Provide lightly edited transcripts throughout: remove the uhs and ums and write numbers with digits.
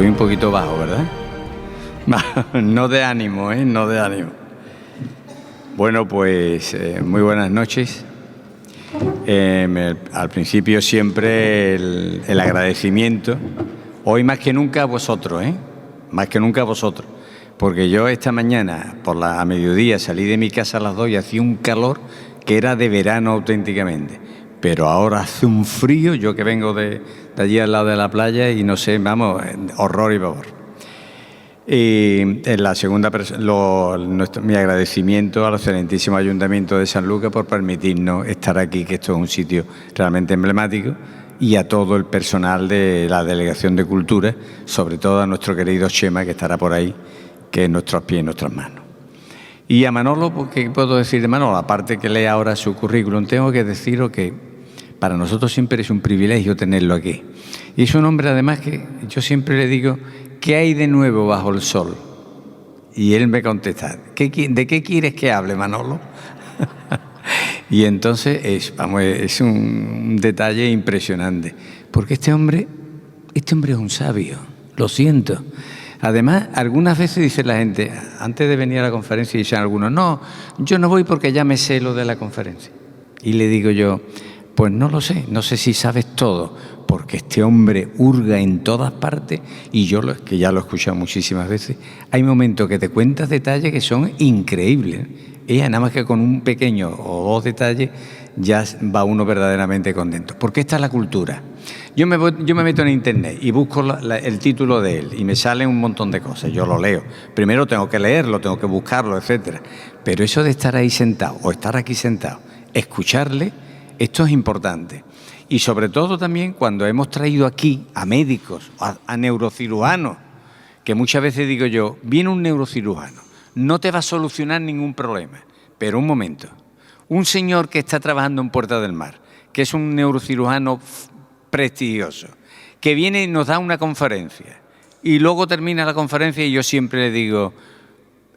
Voy un poquito bajo, ¿verdad? No de ánimo, ¿eh? No de ánimo. Bueno, pues muy buenas noches. Al principio siempre el agradecimiento. Hoy más que nunca a vosotros, ¿eh? Más que nunca a vosotros. Porque yo esta mañana, a mediodía, salí de mi casa a las 2 y hacía un calor que era de verano auténticamente. Pero ahora hace un frío, yo que vengo de allí al lado de la playa y no sé, vamos, horror y pavor. Y en la segunda, mi agradecimiento al excelentísimo Ayuntamiento de Sanlúcar por permitirnos estar aquí, que esto es un sitio realmente emblemático, y a todo el personal de la Delegación de Cultura, sobre todo a nuestro querido Chema, que estará por ahí, que es nuestros pies y nuestras manos. Y a Manolo, ¿qué puedo decir de Manolo? Aparte que lea ahora su currículum, tengo que deciros que para nosotros siempre es un privilegio tenerlo aquí. Y es un hombre, además, que yo siempre le digo, ¿qué hay de nuevo bajo el sol? Y él me contesta, ¿de qué quieres que hable, Manolo? Y entonces es un detalle impresionante, porque este hombre es un sabio, lo siento. Además, algunas veces dice la gente, antes de venir a la conferencia, dicen algunos, no, yo no voy porque ya me sé lo de la conferencia. Y le digo yo, pues no lo sé, no sé si sabes todo, porque este hombre hurga en todas partes y yo, que ya lo he escuchado muchísimas veces, hay momentos que te cuentas detalles que son increíbles. Nada más que con un pequeño o dos detalles ya va uno verdaderamente contento. Porque esta es la cultura. Yo me meto en internet y busco el título de él y me salen un montón de cosas. Yo lo leo. Primero tengo que leerlo, tengo que buscarlo, etcétera. Pero eso de estar ahí sentado o estar aquí sentado, escucharle, esto es importante. Y sobre todo también cuando hemos traído aquí a médicos, a neurocirujanos, que muchas veces digo yo, viene un neurocirujano, no te va a solucionar ningún problema, pero un momento, un señor que está trabajando en Puerta del Mar, que es un neurocirujano prestigioso, que viene y nos da una conferencia, y luego termina la conferencia y yo siempre le digo,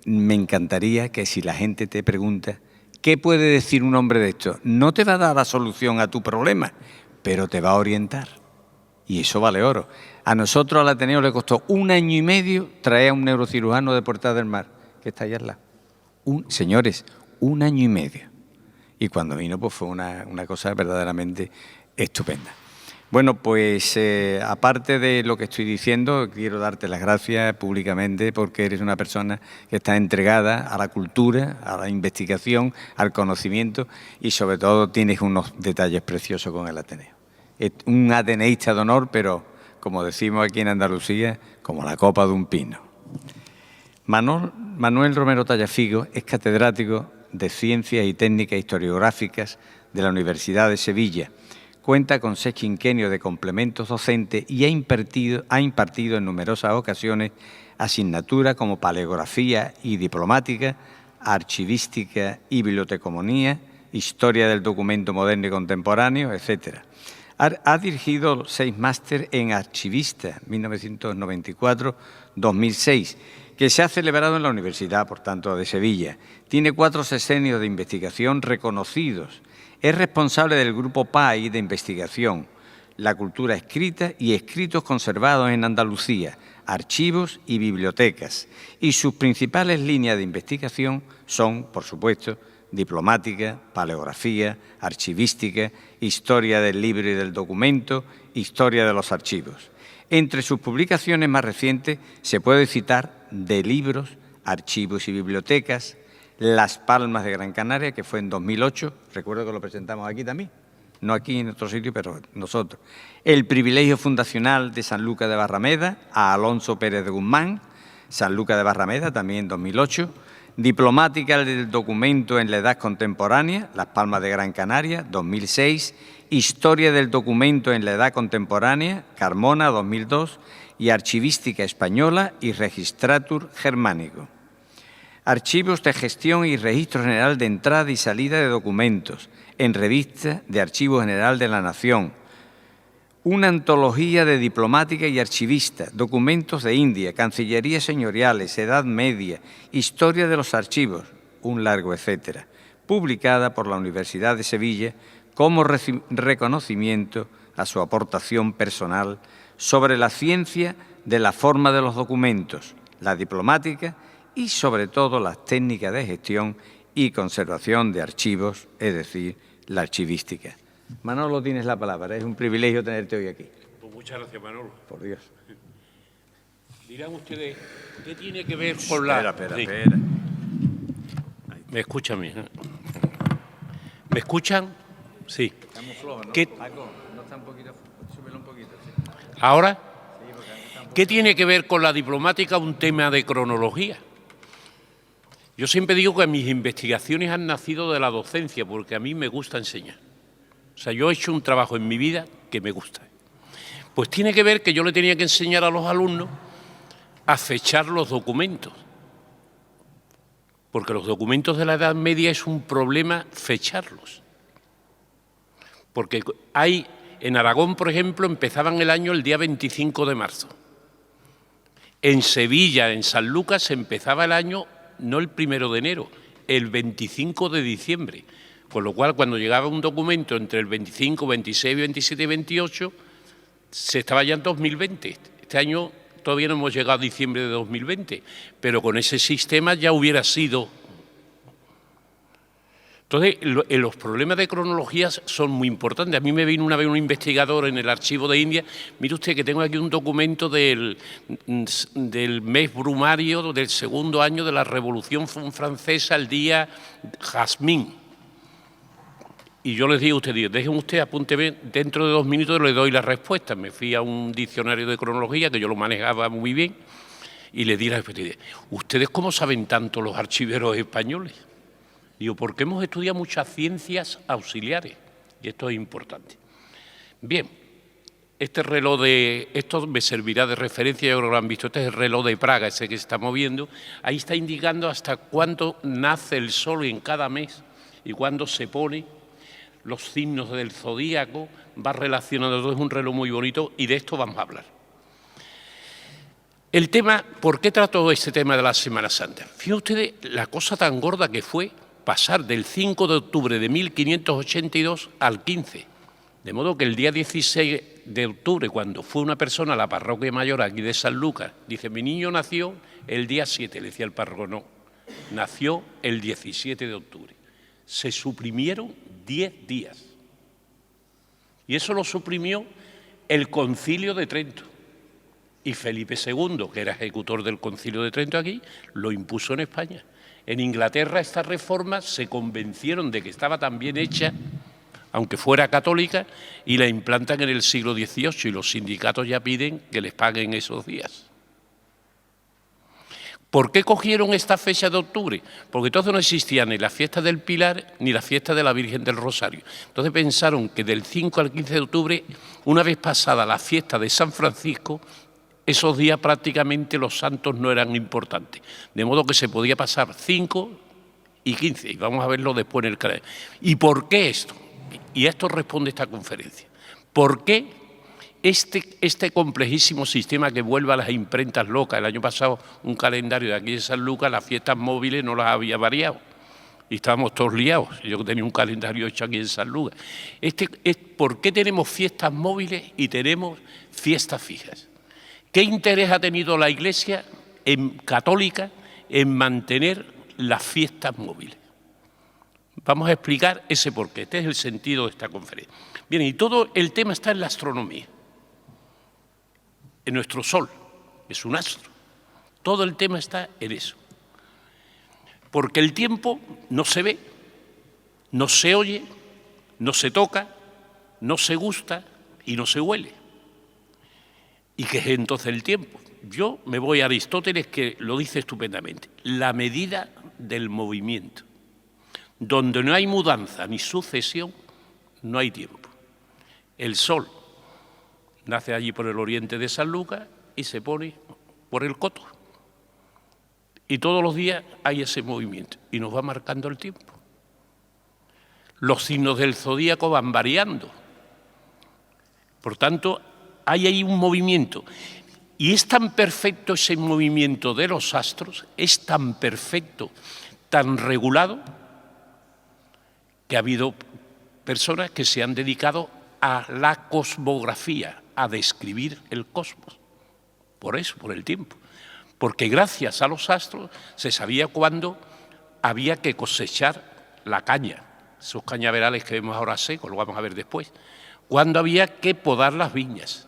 me encantaría que si la gente te pregunta, ¿qué puede decir un hombre de esto? No te va a dar la solución a tu problema, pero te va a orientar. Y eso vale oro. A nosotros, al Ateneo, le costó 1 año y medio traer a un neurocirujano de Puerta del Mar, que está allá al lado. Señores, 1 año y medio. Y cuando vino, pues fue una cosa verdaderamente estupenda. Bueno, pues aparte de lo que estoy diciendo, quiero darte las gracias públicamente porque eres una persona que está entregada a la cultura, a la investigación, al conocimiento y sobre todo tienes unos detalles preciosos con el Ateneo. Es un ateneísta de honor, pero como decimos aquí en Andalucía, como la copa de un pino. Manuel Romero Tallafigo es catedrático de Ciencias y Técnicas Historiográficas de la Universidad de Sevilla. Cuenta con 6 quinquenios de complementos docentes y ha impartido en numerosas ocasiones asignaturas como paleografía y diplomática, archivística y biblioteconomía, historia del documento moderno y contemporáneo, etc. Ha dirigido 6 máster en archivista, 1994-2006, que se ha celebrado en la Universidad, por tanto, de Sevilla. Tiene 4 sexenios de investigación reconocidos. Es responsable del Grupo PAI de investigación, la cultura escrita y escritos conservados en Andalucía, archivos y bibliotecas. Y sus principales líneas de investigación son, por supuesto, diplomática, paleografía, archivística, historia del libro y del documento, historia de los archivos. Entre sus publicaciones más recientes se puede citar De libros, archivos y bibliotecas, Las Palmas de Gran Canaria, que fue en 2008, recuerdo que lo presentamos aquí también, no aquí en otro sitio, pero nosotros. El privilegio fundacional de Sanlúcar de Barrameda, a Alonso Pérez de Guzmán, Sanlúcar de Barrameda, también en 2008. Diplomática del documento en la edad contemporánea, Las Palmas de Gran Canaria, 2006. Historia del documento en la edad contemporánea, Carmona, 2002. Y Archivística española y Registratur germánico. Archivos de gestión y registro general de entrada y salida de documentos, en Revista de Archivo General de la Nación. Una antología de diplomática y archivista, documentos de India, cancillerías señoriales, Edad Media, historia de los archivos, un largo etcétera, publicada por la Universidad de Sevilla como reconocimiento a su aportación personal sobre la ciencia de la forma de los documentos, la diplomática y, sobre todo, las técnicas de gestión y conservación de archivos, es decir, la archivística. Manolo, tienes la palabra. Es un privilegio tenerte hoy aquí. Pues muchas gracias, Manolo. Por Dios. Dirán ustedes, ¿qué tiene que ver con la...? Espera. ¿Me escuchan bien? ¿Me escuchan? Sí. Estamos flojos, ¿no? ¿Qué? Paco, no está un poquito... Súbelo un poquito, sí. ¿Ahora? ¿Qué tiene que ver con la diplomática un tema de cronología? Yo siempre digo que mis investigaciones han nacido de la docencia, porque a mí me gusta enseñar. O sea, yo he hecho un trabajo en mi vida que me gusta. Pues tiene que ver que yo le tenía que enseñar a los alumnos a fechar los documentos. Porque los documentos de la Edad Media es un problema fecharlos. Porque en Aragón, por ejemplo, empezaban el año el día 25 de marzo. En Sevilla, en San Lucas, se empezaba el año no el 1 de enero, el 25 de diciembre. Con lo cual, cuando llegaba un documento entre el 25, 26, 27 y 28, se estaba ya en 2020. Este año todavía no hemos llegado a diciembre de 2020, pero con ese sistema ya hubiera sido. Entonces, los problemas de cronologías son muy importantes. A mí me vino una vez un investigador en el archivo de India. Mire usted que tengo aquí un documento del mes brumario del segundo año de la Revolución Francesa, el día Jazmín. Y yo les digo a ustedes, dejen usted, apúnteme, dentro de 2 minutos le doy la respuesta. Me fui a un diccionario de cronología, que yo lo manejaba muy bien, y le di la respuesta. ¿Ustedes cómo saben tanto los archiveros españoles? Digo, porque hemos estudiado muchas ciencias auxiliares, y esto es importante. Bien, esto me servirá de referencia, yo creo que lo han visto, este es el reloj de Praga, ese que se está moviendo. Ahí está indicando hasta cuándo nace el sol en cada mes y cuándo se pone, los signos del zodíaco, va relacionado, todo es un reloj muy bonito y de esto vamos a hablar. El tema, ¿por qué trato este tema de la Semana Santa? Fíjense ustedes la cosa tan gorda que fue pasar del 5 de octubre de 1582 al 15. De modo que el día 16 de octubre, cuando fue una persona a la parroquia mayor aquí de San Lucas, dice, mi niño nació el día 7, le decía el párroco, no, nació el 17 de octubre. Se suprimieron 10 días. Y eso lo suprimió el Concilio de Trento. Y Felipe II, que era ejecutor del Concilio de Trento aquí, lo impuso en España. En Inglaterra estas reformas se convencieron de que estaba tan bien hecha, aunque fuera católica, y la implantan en el siglo XVIII y los sindicatos ya piden que les paguen esos días. ¿Por qué cogieron esta fecha de octubre? Porque entonces no existía ni la fiesta del Pilar ni la fiesta de la Virgen del Rosario. Entonces pensaron que del 5 al 15 de octubre, una vez pasada la fiesta de San Francisco, esos días prácticamente los santos no eran importantes. De modo que se podía pasar 5 y 15. Y vamos a verlo después en el calendario. ¿Y por qué esto? Y a esto responde esta conferencia. ¿Por qué este complejísimo sistema que vuelve a las imprentas locas? El año pasado un calendario de aquí de San Lucas, las fiestas móviles no las había variado. Y estábamos todos liados. Yo tenía un calendario hecho aquí en San Lucas. ¿Por qué tenemos fiestas móviles y tenemos fiestas fijas? ¿Qué interés ha tenido la Iglesia católica en mantener las fiestas móviles? Vamos a explicar ese porqué. Este es el sentido de esta conferencia. Bien, y todo el tema está en la astronomía, en nuestro Sol, que es un astro. Todo el tema está en eso. Porque el tiempo no se ve, no se oye, no se toca, no se gusta y no se huele. ¿Y qué es entonces el tiempo? Yo me voy a Aristóteles, que lo dice estupendamente. La medida del movimiento. Donde no hay mudanza ni sucesión, no hay tiempo. El sol nace allí por el oriente de San Lucas y se pone por el coto. Y todos los días hay ese movimiento y nos va marcando el tiempo. Los signos del zodíaco van variando. Por tanto, hay ahí un movimiento. Y es tan perfecto ese movimiento de los astros, es tan perfecto, tan regulado, que ha habido personas que se han dedicado a la cosmografía, a describir el cosmos. Por eso, por el tiempo. Porque gracias a los astros se sabía cuándo había que cosechar la caña, esos cañaverales que vemos ahora secos, lo vamos a ver después. Cuándo había que podar las viñas,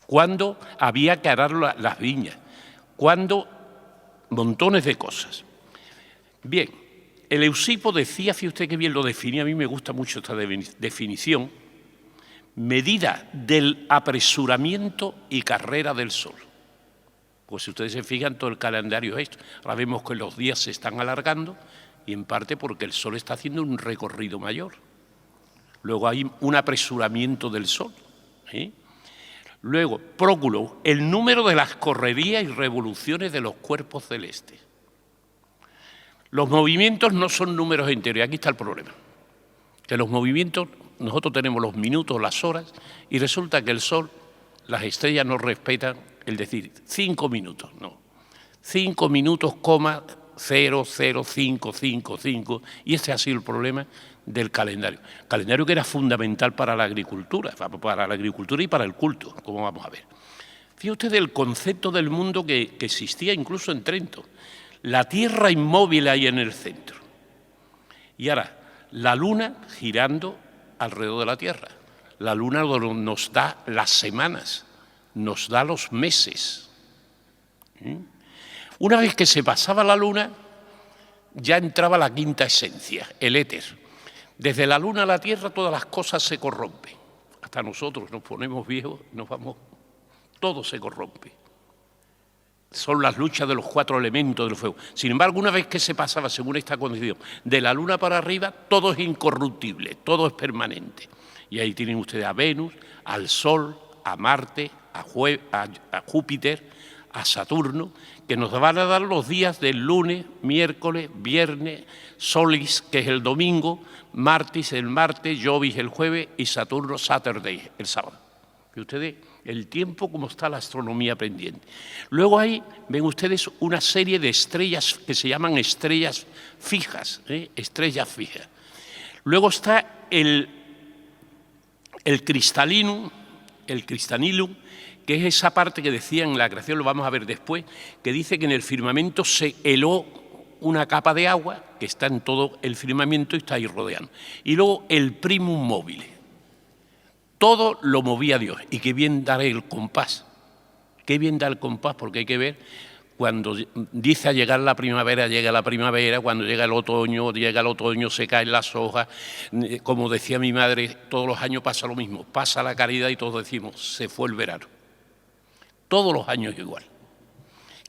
cuándo había que arar las viñas, cuándo montones de cosas. Bien, el Eusipo decía, fíjate usted que bien lo definía, a mí me gusta mucho esta definición, medida del apresuramiento y carrera del Sol. Pues si ustedes se fijan, todo el calendario es esto. Ahora vemos que los días se están alargando y en parte porque el Sol está haciendo un recorrido mayor. Luego hay un apresuramiento del Sol. Luego, Próculo, el número de las correrías y revoluciones de los cuerpos celestes. Los movimientos no son números enteros, y aquí está el problema. Que los movimientos, nosotros tenemos los minutos, las horas, y resulta que el Sol, las estrellas no respetan, es decir, 5 minutos, no. 5 minutos, 0,0555, y este ha sido el problema del calendario. Calendario que era fundamental para la agricultura y para el culto, como vamos a ver. Fíjate usted el concepto del mundo que existía incluso en Trento. La Tierra inmóvil ahí en el centro. Y ahora, la Luna girando alrededor de la Tierra. La Luna nos da las semanas, nos da los meses. Una vez que se pasaba la Luna, ya entraba la quinta esencia, el éter. Desde la Luna a la Tierra todas las cosas se corrompen. Hasta nosotros nos ponemos viejos, nos vamos, todo se corrompe. Son las luchas de los 4 elementos del fuego. Sin embargo, una vez que se pasaba, según esta condición, de la Luna para arriba, todo es incorruptible, todo es permanente. Y ahí tienen ustedes a Venus, al Sol, a Marte, a Júpiter, a Saturno, que nos van a dar los días del lunes, miércoles, viernes, Solis, que es el domingo, Martis el martes, Jovis el jueves y Saturno, Saturday, el sábado. Y ustedes, el tiempo como está la astronomía pendiente. Luego ahí ven ustedes una serie de estrellas que se llaman estrellas fijas, estrellas fijas. Luego está el cristalino, que es esa parte que decía en la creación, lo vamos a ver después, que dice que en el firmamento se heló una capa de agua que está en todo el firmamento y está ahí rodeando. Y luego el primum mobile. Todo lo movía Dios. Y qué bien da el compás. Qué bien da el compás, porque hay que ver, cuando dice a llegar la primavera, llega la primavera, cuando llega el otoño, se caen las hojas. Como decía mi madre, todos los años pasa lo mismo. Pasa la caridad y todos decimos, se fue el verano. Todos los años igual.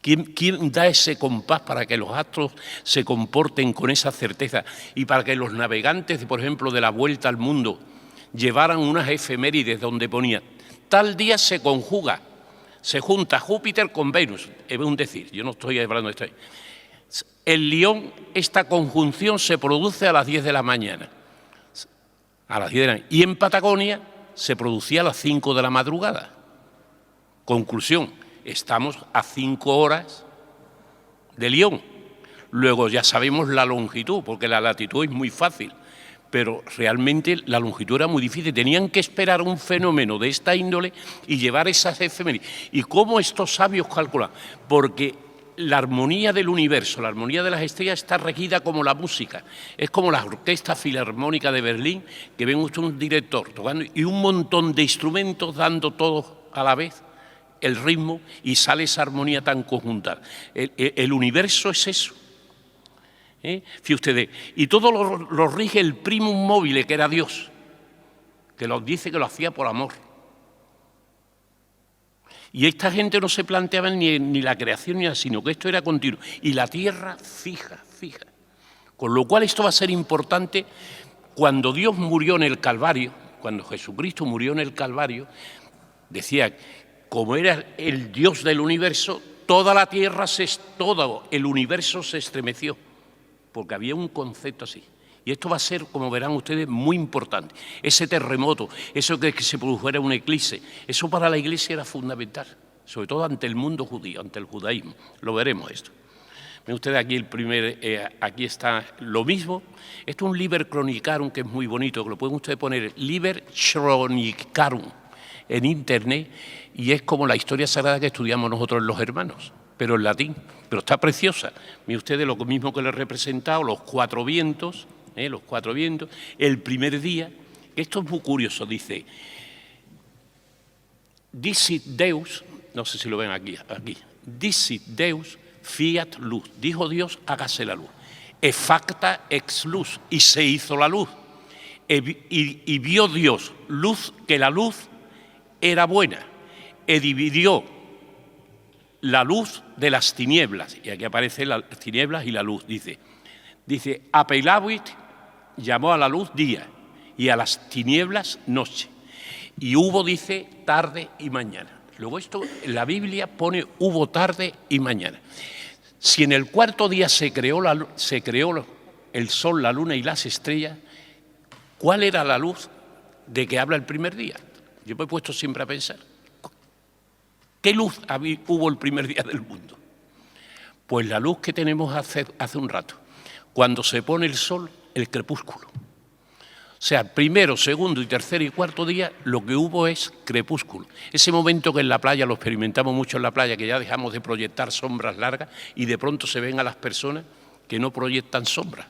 ¿Quién da ese compás para que los astros se comporten con esa certeza y para que los navegantes, por ejemplo, de la vuelta al mundo, llevaran unas efemérides donde ponía tal día se conjuga, se junta Júpiter con Venus, es un decir, yo no estoy hablando de esto. En Lión esta conjunción se produce a las 10 de la mañana, y en Patagonia se producía a las 5 de la madrugada. Conclusión, estamos a 5 horas de Lión. Luego ya sabemos la longitud, porque la latitud es muy fácil, pero realmente la longitud era muy difícil. Tenían que esperar un fenómeno de esta índole y llevar esas efemérides. ¿Y cómo estos sabios calculan? Porque la armonía del universo, la armonía de las estrellas está regida como la música. Es como la Orquesta Filarmónica de Berlín, que ven usted un director tocando y un montón de instrumentos dando todos a la vez el ritmo y sale esa armonía tan conjuntada. El universo es eso. Fíjense ustedes, y todo lo rige el primum mobile, que era Dios, que nos dice que lo hacía por amor. Y esta gente no se planteaba ni la creación ni nada, sino que esto era continuo. Y la tierra fija. Con lo cual esto va a ser importante cuando Dios murió en el Calvario, cuando Jesucristo murió en el Calvario, decía, como era el Dios del universo, toda la tierra, todo el universo se estremeció, porque había un concepto así. Y esto va a ser, como verán ustedes, muy importante. Ese terremoto, eso de que se produjera un eclipse, eso para la Iglesia era fundamental, sobre todo ante el mundo judío, ante el judaísmo. Lo veremos esto. Ven ustedes aquí aquí está lo mismo. Esto es un Liber Chronicarum que es muy bonito, que lo pueden ustedes poner, Liber Chronicarum. en Internet y es como la historia sagrada que estudiamos nosotros los hermanos, pero en latín. Pero está preciosa. Miren ustedes lo mismo que les he representado, los 4 vientos, el primer día. Esto es muy curioso, dice, Dicit Deus, no sé si lo ven aquí, Dicit Deus fiat luz, dijo Dios, hágase la luz. E facta ex luz, y se hizo la luz. Y vio Dios luz, que la luz era buena, e dividió la luz de las tinieblas, y aquí aparecen las tinieblas y la luz, dice apelabit, llamó a la luz día, y a las tinieblas noche, y hubo, dice, tarde y mañana. Luego esto, en la Biblia pone hubo tarde y mañana. Si en el cuarto día se creó el sol, la luna y las estrellas, ¿cuál era la luz de que habla el primer día? Yo me he puesto siempre a pensar, ¿qué luz hubo el primer día del mundo? Pues la luz que tenemos hace un rato, cuando se pone el sol, el crepúsculo. O sea, primero, segundo y tercer y cuarto día, lo que hubo es crepúsculo. Ese momento que en la playa, lo experimentamos mucho en la playa, que ya dejamos de proyectar sombras largas y de pronto se ven a las personas que no proyectan sombras.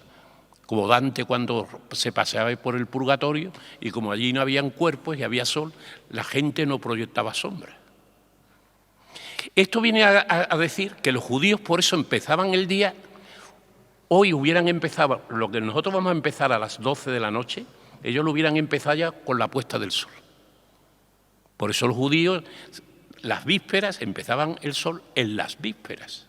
Como Dante cuando se paseaba por el purgatorio y como allí no habían cuerpos y había sol, la gente no proyectaba sombras. Esto viene a decir que los judíos por eso empezaban el día, hoy hubieran empezado, lo que nosotros vamos a empezar a las 12 de la noche, ellos lo hubieran empezado ya con la puesta del sol. Por eso los judíos, las vísperas, empezaban el sol en las vísperas.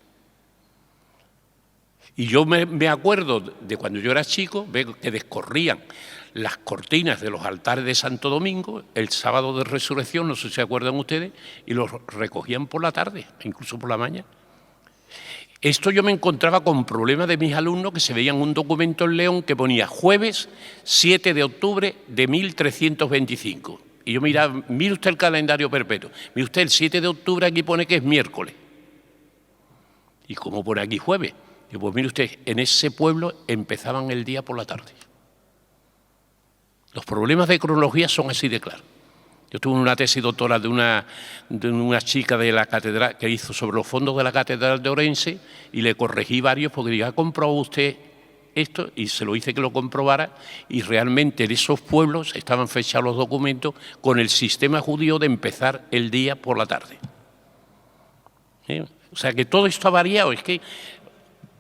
Y yo me acuerdo de cuando yo era chico, veo que descorrían las cortinas de los altares de Santo Domingo el sábado de Resurrección, no sé si se acuerdan ustedes, y los recogían por la tarde, incluso por la mañana. Esto yo me encontraba con problemas de mis alumnos que se veían un documento en León que ponía jueves 7 de octubre de 1325. Y yo miraba, mire usted el calendario perpetuo, mire usted el 7 de octubre aquí pone que es miércoles. ¿Y cómo pone aquí jueves? Y pues mire usted, en ese pueblo empezaban el día por la tarde. Los problemas de cronología son así de claros. Yo tuve una tesis doctoral de una chica de la catedral que hizo sobre los fondos de la catedral de Orense y le corregí varios porque dije, ¿ha comprobado usted esto? Y se lo hice que lo comprobara y realmente en esos pueblos estaban fechados los documentos con el sistema judío de empezar el día por la tarde. O sea que todo esto ha variado, es que,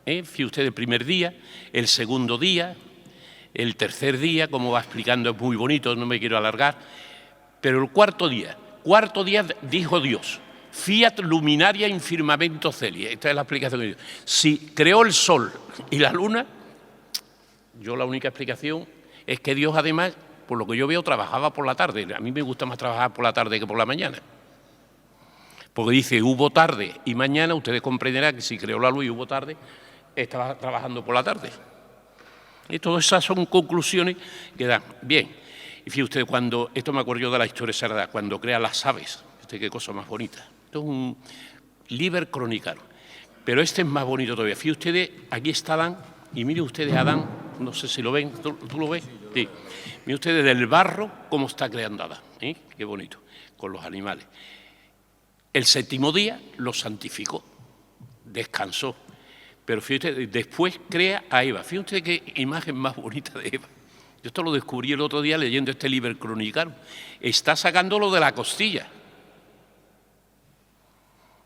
fíjate usted, el primer día, el segundo día, el tercer día, como va explicando, es muy bonito, no me quiero alargar. Pero el cuarto día dijo Dios, fiat luminaria in firmamento celi. Esta es la explicación que dio. Si creó el sol y la luna, yo la única explicación es que Dios además, por lo que yo veo, trabajaba por la tarde. A mí me gusta más trabajar por la tarde que por la mañana. Porque dice, hubo tarde y mañana, ustedes comprenderán que si creó la luz y hubo tarde, estaba trabajando por la tarde. Y todas esas son conclusiones que dan. Bien. Y fíjate usted, cuando, esto me acuerdo yo de la historia sagrada, cuando crea las aves, usted qué cosa más bonita. Esto es un Liber Chronicaro, pero este es más bonito todavía. Fíjate ustedes, aquí está Adán, y miren ustedes a Adán, no sé si lo ven, ¿tú lo ves? Sí. Miren ustedes del barro cómo está creando Adán, qué bonito, con los animales. El séptimo día lo santificó, descansó, pero fíjate, después crea a Eva. Fíjate usted qué imagen más bonita de Eva. Yo esto lo descubrí el otro día leyendo este Liber Chronicaro. Está sacándolo de la costilla.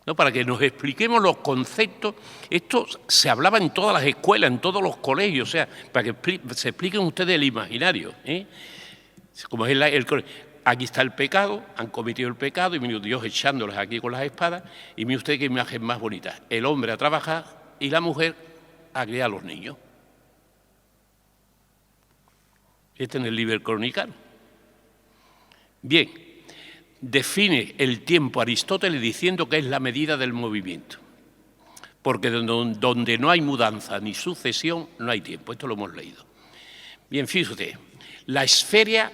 ¿No? Para que nos expliquemos los conceptos. Esto se hablaba en todas las escuelas, en todos los colegios, o sea, para que se expliquen ustedes el imaginario. Como es aquí está el pecado, han cometido el pecado, y mire Dios echándoles aquí con las espadas, y mire usted qué imagen más bonita. El hombre a trabajar y la mujer a criar a los niños. Este es el Liber Chronicaro. Bien, define el tiempo Aristóteles diciendo que es la medida del movimiento, porque donde no hay mudanza ni sucesión, no hay tiempo. Esto lo hemos leído. Bien, fíjate, la esfera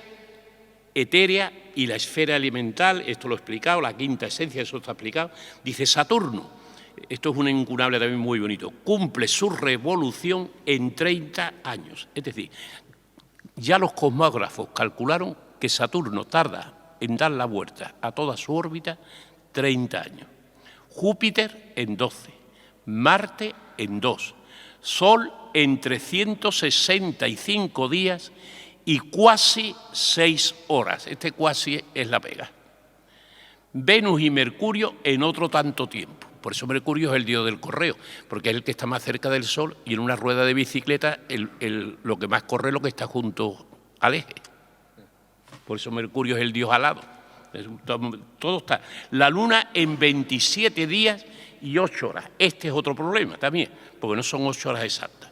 etérea y la esfera elemental, esto lo he explicado, la quinta esencia, eso está explicado, dice Saturno, esto es un incunable también muy bonito, cumple su revolución en 30 años, es decir, ya los cosmógrafos calcularon que Saturno tarda en dar la vuelta a toda su órbita 30 años. Júpiter en 12, Marte en 2, Sol en 365 días y cuasi 6 horas. Este cuasi es la pega. Venus y Mercurio en otro tanto tiempo. Por eso Mercurio es el dios del correo, porque es el que está más cerca del Sol y en una rueda de bicicleta lo que más corre es lo que está junto al eje. Por eso Mercurio es el dios alado. Todo está. La Luna en 27 días y 8 horas. Este es otro problema también, porque no son 8 horas exactas.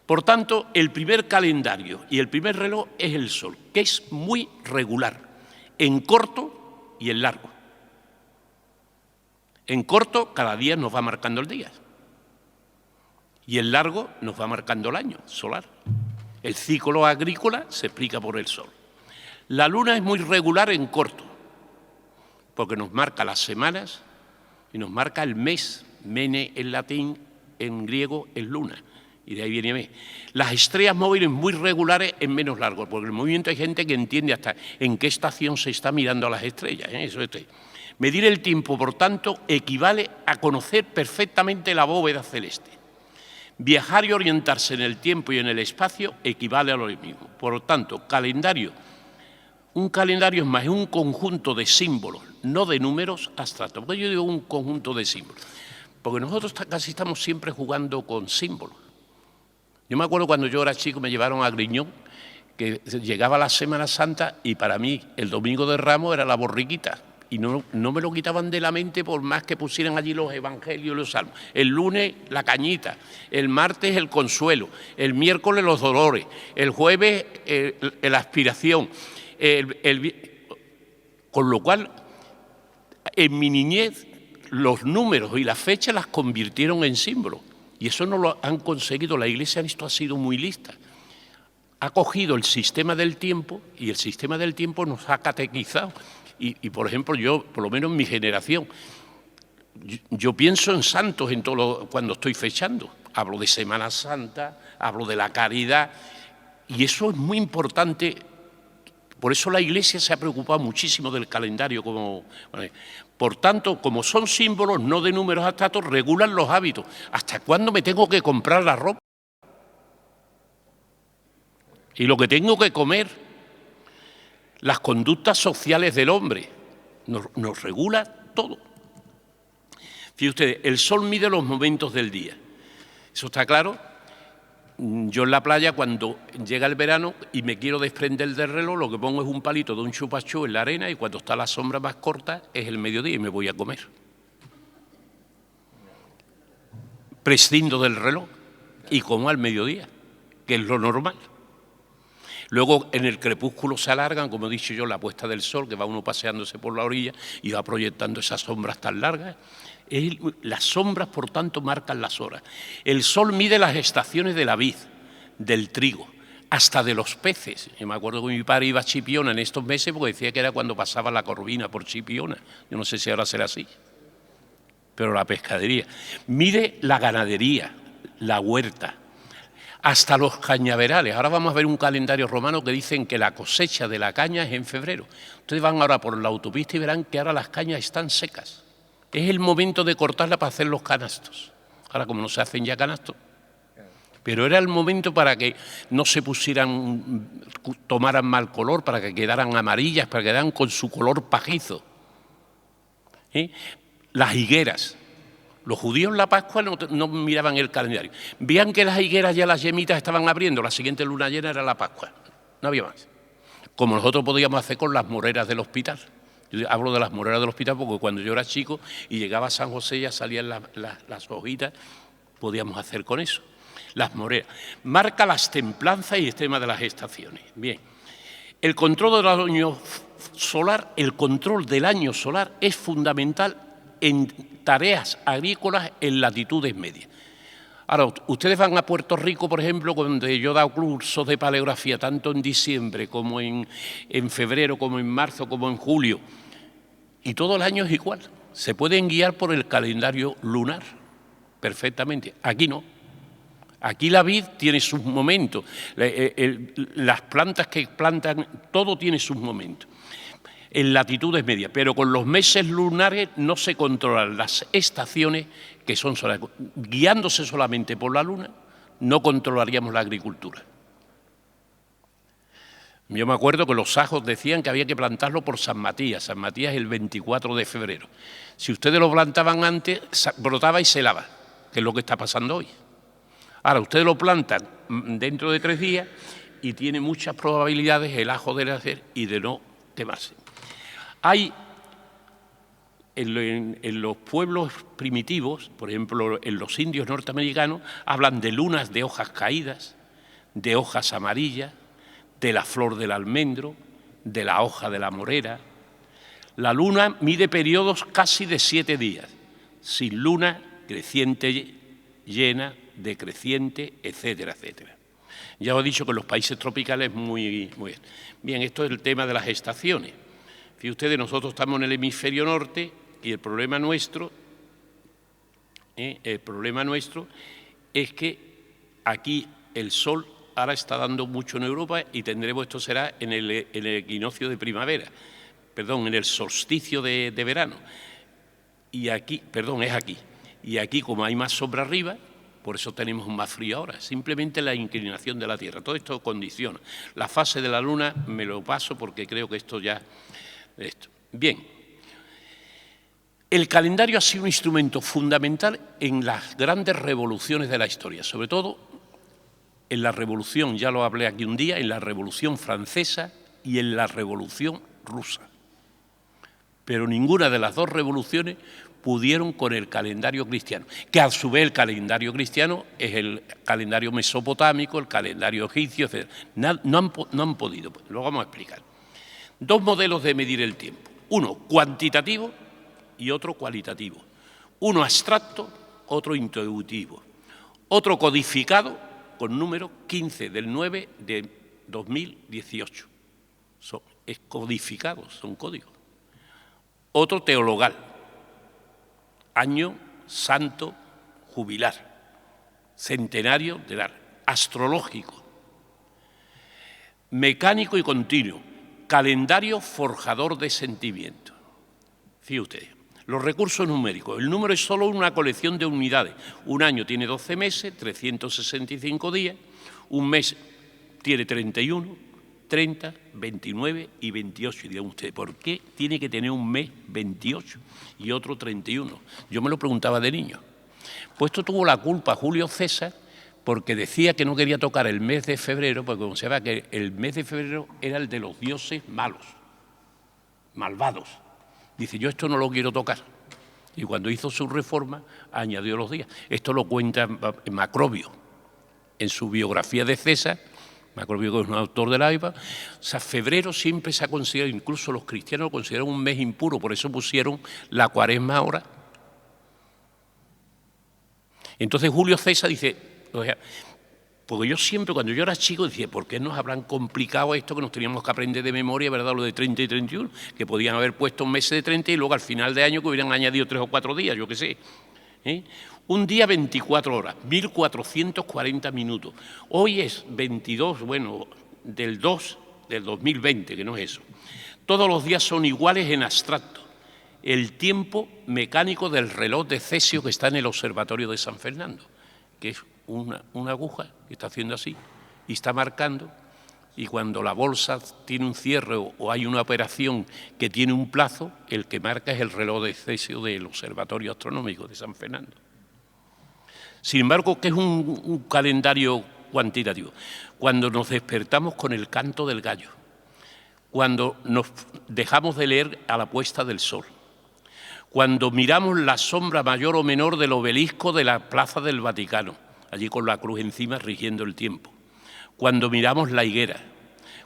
Por tanto, el primer calendario y el primer reloj es el Sol, que es muy regular, en corto y en largo. En corto, cada día nos va marcando el día. Y en largo nos va marcando el año solar. El ciclo agrícola se explica por el Sol. La Luna es muy regular en corto, porque nos marca las semanas y nos marca el mes. Mene en latín, en griego es luna, y de ahí viene mes. Las estrellas móviles muy regulares en menos largo, porque en el movimiento hay gente que entiende hasta en qué estación se está mirando a las estrellas. Eso es. Medir el tiempo, por tanto, equivale a conocer perfectamente la bóveda celeste. Viajar y orientarse en el tiempo y en el espacio equivale a lo mismo. Por lo tanto, calendario. Un calendario es más un conjunto de símbolos, no de números abstractos. ¿Por qué yo digo un conjunto de símbolos? Porque nosotros casi estamos siempre jugando con símbolos. Yo me acuerdo cuando yo era chico, me llevaron a Griñón, que llegaba la Semana Santa y para mí el Domingo de Ramos era la borriquita. Y no me lo quitaban de la mente por más que pusieran allí los evangelios y los salmos. El lunes la cañita, el martes el consuelo, el miércoles los dolores, el jueves la aspiración. Con lo cual, en mi niñez, los números y las fechas las convirtieron en símbolos. Y eso no lo han conseguido. La Iglesia en esto ha sido muy lista. Ha cogido el sistema del tiempo y el sistema del tiempo nos ha catequizado. Y por ejemplo, yo, por lo menos en mi generación, yo pienso en santos en cuando estoy fechando. Hablo de Semana Santa, hablo de la caridad, y eso es muy importante. Por eso la Iglesia se ha preocupado muchísimo del calendario. Por tanto, como son símbolos, no de números abstractos, regulan los hábitos. ¿Hasta cuándo me tengo que comprar la ropa? Y lo que tengo que comer. Las conductas sociales del hombre nos regula todo. Fíjense ustedes, el Sol mide los momentos del día. ¿Eso está claro? Yo en la playa, cuando llega el verano y me quiero desprender del reloj, lo que pongo es un palito de un chupachú en la arena y cuando está la sombra más corta es el mediodía y me voy a comer. Prescindo del reloj y como al mediodía, que es lo normal. Luego en el crepúsculo se alargan, como he dicho yo, la puesta del sol, que va uno paseándose por la orilla y va proyectando esas sombras tan largas. Las sombras, por tanto, marcan las horas. El sol mide las estaciones de la vid, del trigo, hasta de los peces. Yo me acuerdo que mi padre iba a Chipiona en estos meses porque decía que era cuando pasaba la corvina por Chipiona. Yo no sé si ahora será así, pero la pescadería. Mide la ganadería, la huerta, hasta los cañaverales. Ahora vamos a ver un calendario romano que dicen que la cosecha de la caña es en febrero. Ustedes van ahora por la autopista y verán que ahora las cañas están secas. Es el momento de cortarla para hacer los canastos. Ahora, como no se hacen ya canastos, pero era el momento para que no se tomaran mal color, para que quedaran amarillas, para que quedaran con su color pajizo. Las higueras. Los judíos en la Pascua no miraban el calendario. Veían que las higueras ya las yemitas estaban abriendo, la siguiente luna llena era la Pascua. No había más. Como nosotros podíamos hacer con las moreras del hospital. Yo hablo de las moreras del hospital porque cuando yo era chico y llegaba a San José ya salían las hojitas, podíamos hacer con eso. Las moreras. Marca las templanzas y el tema de las estaciones. Bien. El control del año solar, es fundamental en tareas agrícolas en latitudes medias. Ahora, ustedes van a Puerto Rico, por ejemplo, donde yo he dado cursos de paleografía, tanto en diciembre como en febrero, como en marzo, como en julio, y todo el año es igual. Se pueden guiar por el calendario lunar perfectamente. Aquí no. Aquí la vid tiene sus momentos, las plantas que plantan, todo tiene sus momentos. en latitudes medias, pero con los meses lunares no se controlan las estaciones que son solares. Guiándose solamente por la luna, no controlaríamos la agricultura. Yo me acuerdo que los sajos decían que había que plantarlo por San Matías. San Matías es el 24 de febrero. Si ustedes lo plantaban antes, brotaba y se lava, que es lo que está pasando hoy. Ahora, ustedes lo plantan dentro de 3 días y tiene muchas probabilidades el ajo de nacer y de no quemarse. Hay en los pueblos primitivos, por ejemplo, en los indios norteamericanos, hablan de lunas de hojas caídas, de hojas amarillas, de la flor del almendro, de la hoja de la morera. La luna mide periodos casi de 7 días, sin luna, creciente, llena, decreciente, etcétera, etcétera. Ya os he dicho que en los países tropicales muy bien. Esto es el tema de las estaciones. Fíjense ustedes, nosotros estamos en el hemisferio norte y el problema nuestro es que aquí el sol ahora está dando mucho en Europa y tendremos, esto será en el equinoccio de primavera, en el solsticio de verano. Y aquí, es aquí. Y aquí, como hay más sombra arriba, por eso tenemos más frío ahora. Simplemente la inclinación de la Tierra. Todo esto condiciona. La fase de la Luna me lo paso porque creo que esto ya... Bien. El calendario ha sido un instrumento fundamental en las grandes revoluciones de la historia, sobre todo en la Revolución, ya lo hablé aquí un día, en la Revolución Francesa y en la Revolución Rusa. Pero ninguna de las dos revoluciones pudieron con el calendario cristiano, que a su vez el calendario cristiano es el calendario mesopotámico, el calendario egipcio, etc. No han podido, lo vamos a explicar. 2 modelos de medir el tiempo, uno cuantitativo y otro cualitativo, uno abstracto, otro intuitivo, otro codificado con número 15 del 9 de 2018. Es codificado, son códigos. Otro teologal, año santo jubilar, centenario del arte, astrológico, mecánico y continuo, calendario forjador de sentimientos. Fíjense ustedes, los recursos numéricos. El número es solo una colección de unidades. Un año tiene 12 meses, 365 días, un mes tiene 31, 30, 29 y 28. Y dirán ustedes, ¿por qué tiene que tener un mes 28 y otro 31? Yo me lo preguntaba de niño. Pues esto tuvo la culpa Julio César porque decía que no quería tocar el mes de febrero, porque consideraba que el mes de febrero era el de los dioses malos, malvados. Dice, yo esto no lo quiero tocar. Y cuando hizo su reforma, añadió los días. Esto lo cuenta Macrobio en su biografía de César. Macrobio, que es un autor de la AIPA. O sea, febrero siempre se ha considerado, incluso los cristianos lo consideran un mes impuro, por eso pusieron la cuaresma ahora. Entonces Julio César dice, o sea, porque yo siempre, cuando yo era chico, decía, ¿por qué nos habrán complicado esto que nos teníamos que aprender de memoria, verdad, lo de 30 y 31? Que podían haber puesto un mes de 30 y luego al final de año que hubieran añadido 3 o 4 días, yo qué sé. Un día 24 horas, 1440 minutos. Hoy es 22, del 2 del 2020, que no es eso. Todos los días son iguales en abstracto. El tiempo mecánico del reloj de cesio que está en el observatorio de San Fernando, que es una aguja que está haciendo así y está marcando, y cuando la bolsa tiene un cierre o hay una operación que tiene un plazo, el que marca es el reloj de cesio del Observatorio Astronómico de San Fernando. Sin embargo, ¿qué es un calendario cuantitativo? Cuando nos despertamos con el canto del gallo, cuando nos dejamos de leer a la puesta del sol, cuando miramos la sombra mayor o menor del obelisco de la Plaza del Vaticano, allí con la cruz encima rigiendo el tiempo, cuando miramos la higuera,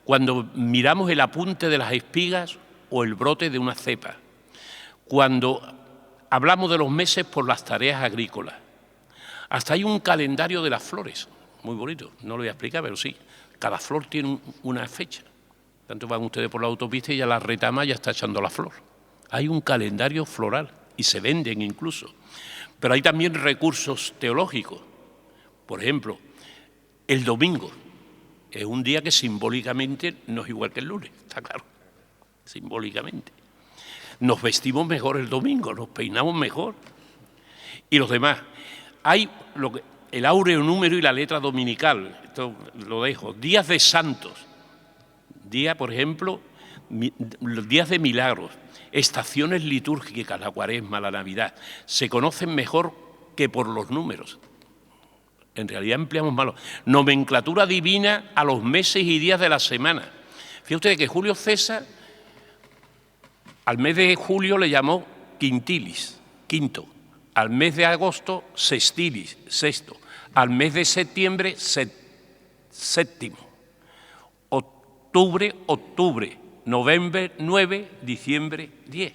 cuando miramos el apunte de las espigas o el brote de una cepa, cuando hablamos de los meses por las tareas agrícolas. Hasta hay un calendario de las flores, muy bonito, no lo voy a explicar, pero sí, cada flor tiene una fecha. Tanto van ustedes por la autopista y ya la retama ya está echando la flor. Hay un calendario floral y se venden incluso. Pero hay también recursos teológicos. Por ejemplo, el domingo es un día que simbólicamente no es igual que el lunes, está claro. simbólicamente. Nos vestimos mejor el domingo, nos peinamos mejor. Y los demás. Hay el áureo número y la letra dominical, esto lo dejo. Días de santos, día, por ejemplo, los días de milagros, estaciones litúrgicas, la Cuaresma, la Navidad, se conocen mejor que por los números. En realidad empleamos malo. Nomenclatura divina a los meses y días de la semana. Fíjate usted que Julio César al mes de julio le llamó quintilis, quinto. Al mes de agosto, sextilis, sexto. Al mes de septiembre, séptimo. Octubre, octubre. Noviembre, 9, diciembre, 10.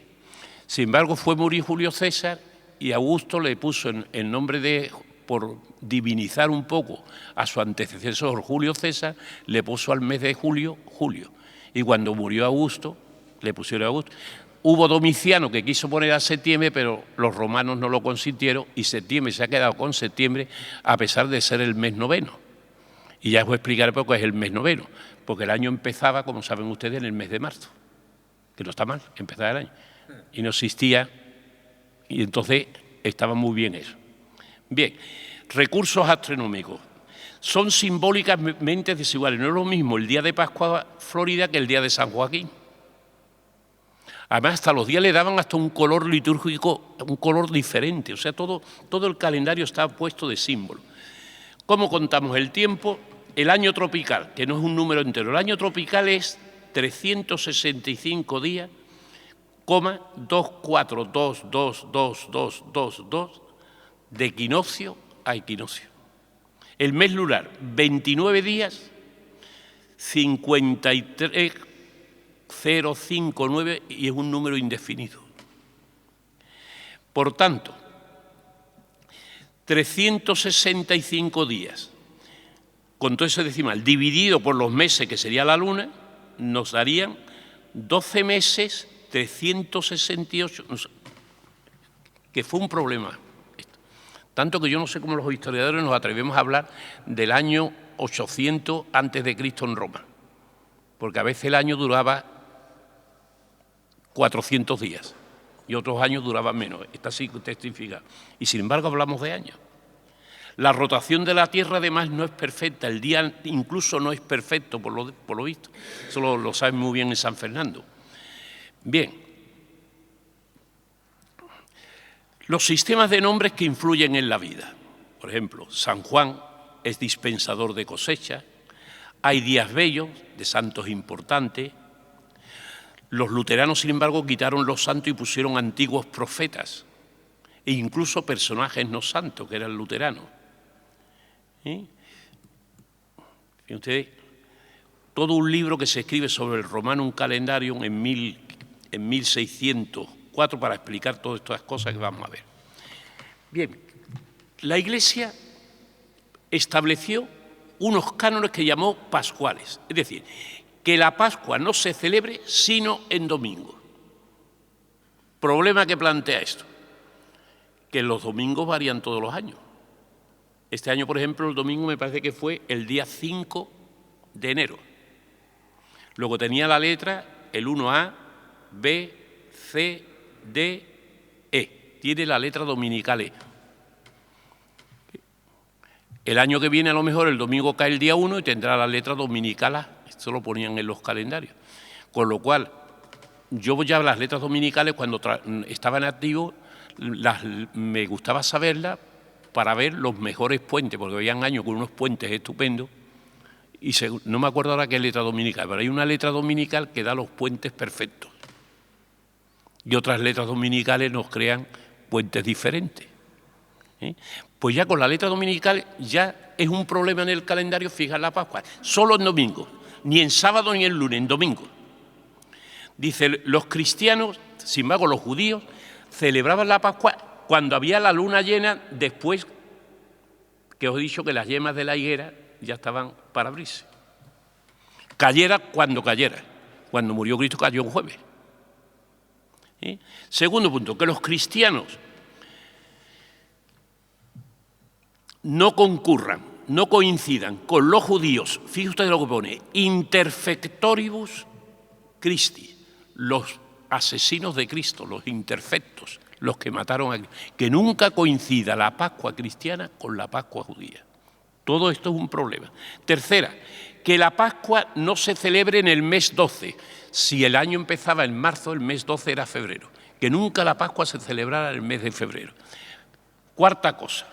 Sin embargo, fue morir Julio César y Augusto le puso el nombre de, por divinizar un poco a su antecesor Julio César, le puso al mes de julio, julio. Y cuando murió Augusto, le pusieron Augusto. Hubo Domiciano que quiso poner a septiembre, pero los romanos no lo consintieron y septiembre se ha quedado con septiembre a pesar de ser el mes noveno. Y ya os voy a explicar por qué es el mes noveno, porque el año empezaba, como saben ustedes, en el mes de marzo, que no está mal, empezaba el año. Y no existía, y entonces estaba muy bien eso. Bien, recursos astronómicos. Son simbólicamente desiguales. No es lo mismo el día de Pascua Florida que el día de San Joaquín. Además, hasta los días le daban hasta un color litúrgico, un color diferente. O sea, todo el calendario está puesto de símbolo. ¿Cómo contamos el tiempo? El año tropical, que no es un número entero. El año tropical es 365 días, 2422222 de equinoccio a equinoccio. El mes lunar, 29 días, 53,059 y es un número indefinido. Por tanto, 365 días, con todo ese decimal, dividido por los meses que sería la luna, nos darían 12 meses, 368, que fue un problema. Tanto que yo no sé cómo los historiadores nos atrevemos a hablar del año 800 a.C. en Roma, porque a veces el año duraba 400 días y otros años duraban menos. Está así testificado. Y sin embargo hablamos de años. La rotación de la Tierra además no es perfecta, el día incluso no es perfecto por lo visto. Eso lo saben muy bien en San Fernando. Bien. Los sistemas de nombres que influyen en la vida. Por ejemplo, San Juan es dispensador de cosecha, hay días bellos de santos importantes. Los luteranos, sin embargo, quitaron los santos y pusieron antiguos profetas e incluso personajes no santos, que eran luteranos. Fíjense ustedes, todo un libro que se escribe sobre el Romanum Calendarium en 1604 para explicar todas estas cosas que vamos a ver. Bien, la Iglesia estableció unos cánones que llamó pascuales, es decir, que la Pascua no se celebre sino en domingo. ¿Problema que plantea esto? Que los domingos varían todos los años. Este año, por ejemplo, el domingo me parece que fue el día 5 de enero. Luego tenía la letra el 1A, B, C, D, E. Tiene la letra dominical E. El año que viene, a lo mejor, el domingo cae el día 1 y tendrá la letra dominical A. Esto lo ponían en los calendarios. Con lo cual, yo ya las letras dominicales, cuando estaba en activo, me gustaba saberlas para ver los mejores puentes, porque habían años con unos puentes estupendos, y no me acuerdo ahora qué letra dominical, pero hay una letra dominical que da los puentes perfectos. Y otras letras dominicales nos crean puentes diferentes. Pues ya con la letra dominical ya es un problema en el calendario fijar la Pascua, solo en domingo, ni en sábado ni en lunes, en domingo. Dice, los cristianos, sin embargo los judíos, celebraban la Pascua cuando había la luna llena, después que os he dicho que las yemas de la higuera ya estaban para abrirse. Cayera cuando cayera. Cuando murió Cristo cayó un jueves. Segundo punto, que los cristianos no concurran, no coincidan con los judíos, fíjense ustedes lo que pone, interfectoribus Christi, los asesinos de Cristo, los imperfectos, los que mataron a Cristo. Que nunca coincida la Pascua cristiana con la Pascua judía. Todo esto es un problema. Tercera, que la Pascua no se celebre en el mes 12. Si el año empezaba en marzo, el mes 12 era febrero. Que nunca la Pascua se celebrara en el mes de febrero. Cuarta cosa,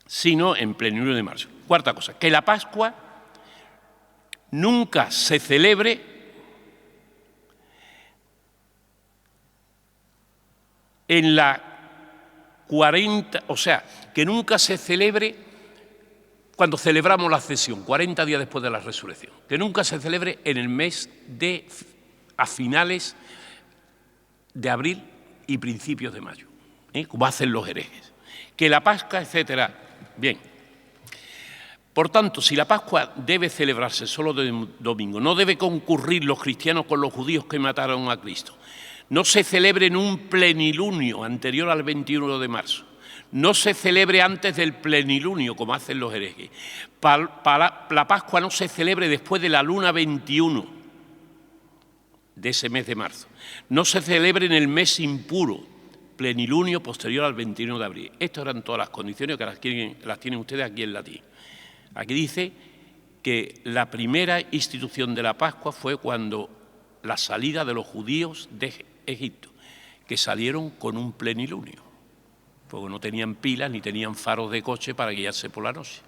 sino en plenilunio de marzo. Cuarta cosa, que la Pascua nunca se celebre en la 40, o sea, que nunca se celebre cuando celebramos la ascensión, 40 días después de la resurrección. Que nunca se celebre en el mes a finales de abril y principios de mayo, como hacen los herejes. Que la Pascua, etcétera. Bien. Por tanto, si la Pascua debe celebrarse solo de domingo, no debe concurrir los cristianos con los judíos que mataron a Cristo, no se celebre en un plenilunio anterior al 21 de marzo, no se celebre antes del plenilunio, como hacen los herejes, la Pascua no se celebre después de la luna 21 de ese mes de marzo, no se celebre en el mes impuro, plenilunio posterior al 21 de abril. Estas eran todas las condiciones que las tienen ustedes aquí en latín. Aquí dice que la primera institución de la Pascua fue cuando la salida de los judíos de Egipto, que salieron con un plenilunio, porque no tenían pilas ni tenían faros de coche para guiarse por la noche.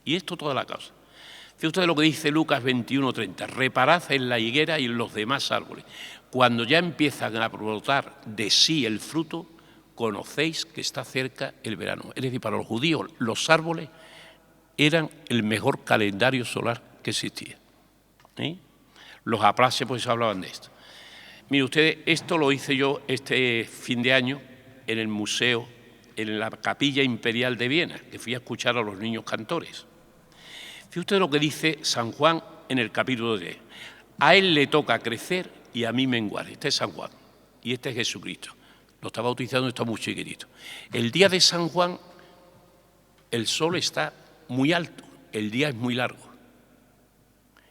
Y esto toda la causa. Fíjense ustedes lo que dice Lucas 21:30, reparad en la higuera y en los demás árboles. Cuando ya empiezan a brotar de sí el fruto, conocéis que está cerca el verano. Es decir, para los judíos los árboles eran el mejor calendario solar que existía. Los aplases pues hablaban de esto. Mire ustedes, esto lo hice yo este fin de año en el museo, en la Capilla Imperial de Viena, que fui a escuchar a los niños cantores. Fíjense ustedes lo que dice San Juan en el capítulo 10. A él le toca crecer y a mí menguar. Este es San Juan y este es Jesucristo. Lo está bautizando, está muy chiquitito. El día de San Juan, el sol está muy alto, el día es muy largo.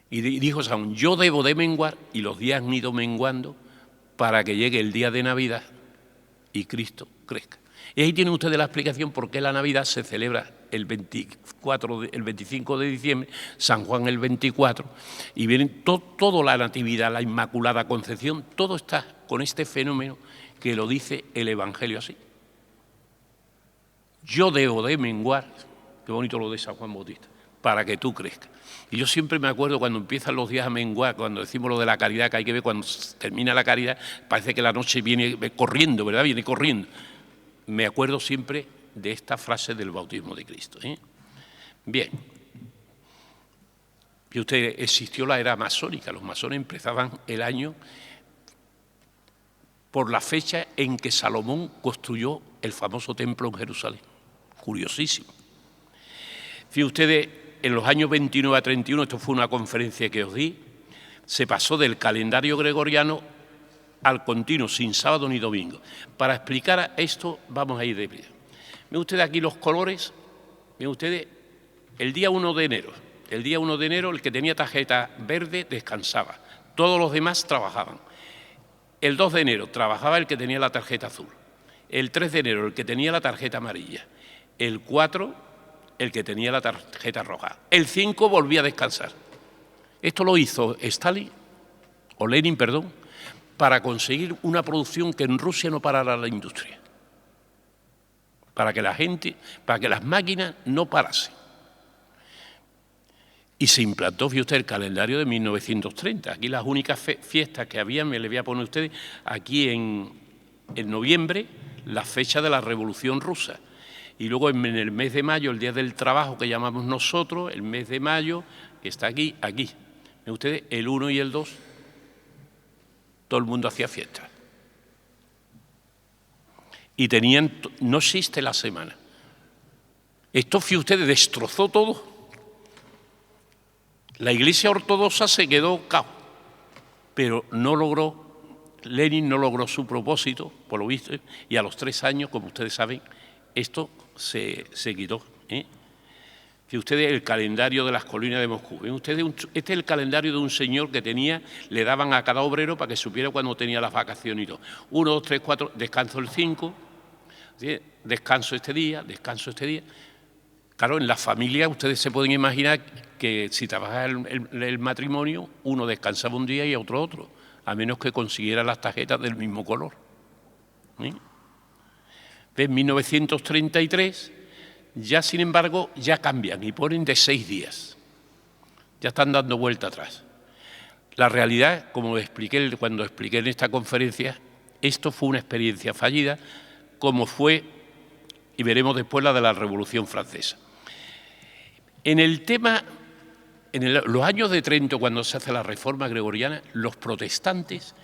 Y dijo San Juan, yo debo de menguar, y los días han ido menguando para que llegue el día de Navidad y Cristo crezca. Y ahí tienen ustedes la explicación por qué la Navidad se celebra el 25 de diciembre, San Juan el 24, y vienen toda la Natividad, la Inmaculada Concepción, todo está con este fenómeno que lo dice el Evangelio así. Yo debo de menguar, qué bonito lo de San Juan Bautista, para que tú crezcas. Y yo siempre me acuerdo cuando empiezan los días a menguar, cuando decimos lo de la caridad, que hay que ver cuando termina la caridad, parece que la noche viene corriendo, ¿verdad? Viene corriendo. Me acuerdo siempre de esta frase del bautismo de Cristo. Bien. Y usted, existió la era masónica. Los masones empezaban el año por la fecha en que Salomón construyó el famoso templo en Jerusalén. Curiosísimo. Fíjense ustedes, en los años 29 a 31, esto fue una conferencia que os di, se pasó del calendario gregoriano al continuo, sin sábado ni domingo. Para explicar esto, vamos a ir de vida. Ven ustedes aquí los colores, ven ustedes, el día 1 de enero. El día 1 de enero, el que tenía tarjeta verde descansaba, todos los demás trabajaban. El 2 de enero trabajaba el que tenía la tarjeta azul. El 3 de enero, el que tenía la tarjeta amarilla. El 4, el que tenía la tarjeta roja. El 5 volvía a descansar. Esto lo hizo Lenin, para conseguir una producción que en Rusia no parara la industria. Para que las máquinas no parasen. Y se implantó, fíjate usted, el calendario de 1930. Aquí las únicas fiestas que había, me le voy a poner a ustedes, aquí en noviembre, la fecha de la Revolución Rusa. Y luego en el mes de mayo, el Día del Trabajo que llamamos nosotros, el mes de mayo, que está aquí. Ven ustedes, el 1 y el 2, todo el mundo hacía fiestas. Y no existe la semana. Esto, fíjense ustedes, destrozó todo. La Iglesia ortodoxa se quedó cao, pero Lenin no logró su propósito, por lo visto, y a los 3 años, como ustedes saben, esto se quitó. Fíjense Fíjense ustedes el calendario de las colinas de Moscú. ¿Ven ustedes? Este es el calendario de un señor que tenía, le daban a cada obrero para que supiera cuando tenía las vacaciones y todo. 1, 2, 3, 4, descanso el 5, ¿sí? Descanso este día, descanso este día. Claro, en la familia ustedes se pueden imaginar que si trabaja el matrimonio, uno descansaba un día y otro, a menos que consiguiera las tarjetas del mismo color. ¿Sí? En 1933, ya sin embargo, ya cambian y ponen de 6 días. Ya están dando vuelta atrás. La realidad, como expliqué cuando expliqué en esta conferencia, esto fue una experiencia fallida, como fue, y veremos después, la de la Revolución Francesa. En el tema, los años de Trento, cuando se hace la reforma gregoriana, los protestantes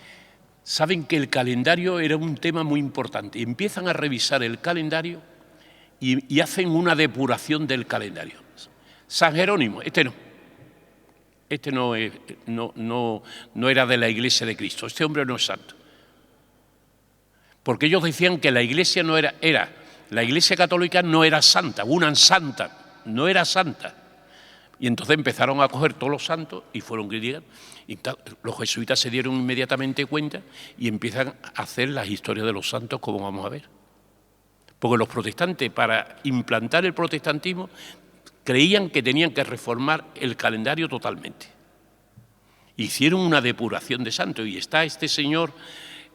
saben que el calendario era un tema muy importante y empiezan a revisar el calendario y hacen una depuración del calendario. San Jerónimo, este no era de la Iglesia de Cristo, este hombre no es santo. Porque ellos decían que la Iglesia la Iglesia católica no era santa, una santa, no era santa. Y entonces empezaron a coger todos los santos y fueron criticando. Y los jesuitas se dieron inmediatamente cuenta y empiezan a hacer las historias de los santos, como vamos a ver. Porque los protestantes, para implantar el protestantismo, creían que tenían que reformar el calendario totalmente. Hicieron una depuración de santos y está este señor,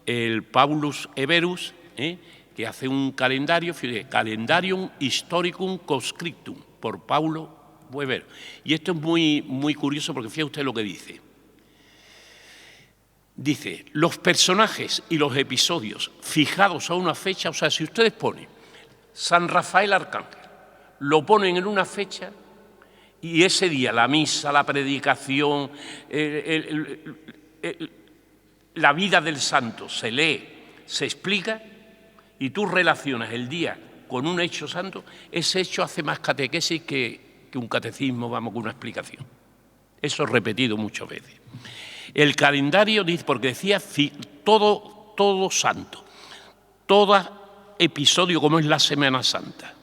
el Paulus Everus, que hace un calendario, Calendarium Historicum Conscriptum, por Paulo Weber. Y esto es muy, muy curioso porque fíjate usted lo que dice. Dice, los personajes y los episodios fijados a una fecha, o sea, si ustedes ponen San Rafael Arcángel, lo ponen en una fecha y ese día la misa, la predicación, la vida del santo se lee, se explica y tú relacionas el día con un hecho santo, ese hecho hace más catequesis que un catecismo, vamos, con una explicación. Eso es repetido muchas veces. El calendario dice, porque decía todo santo, todo episodio como es la Semana Santa.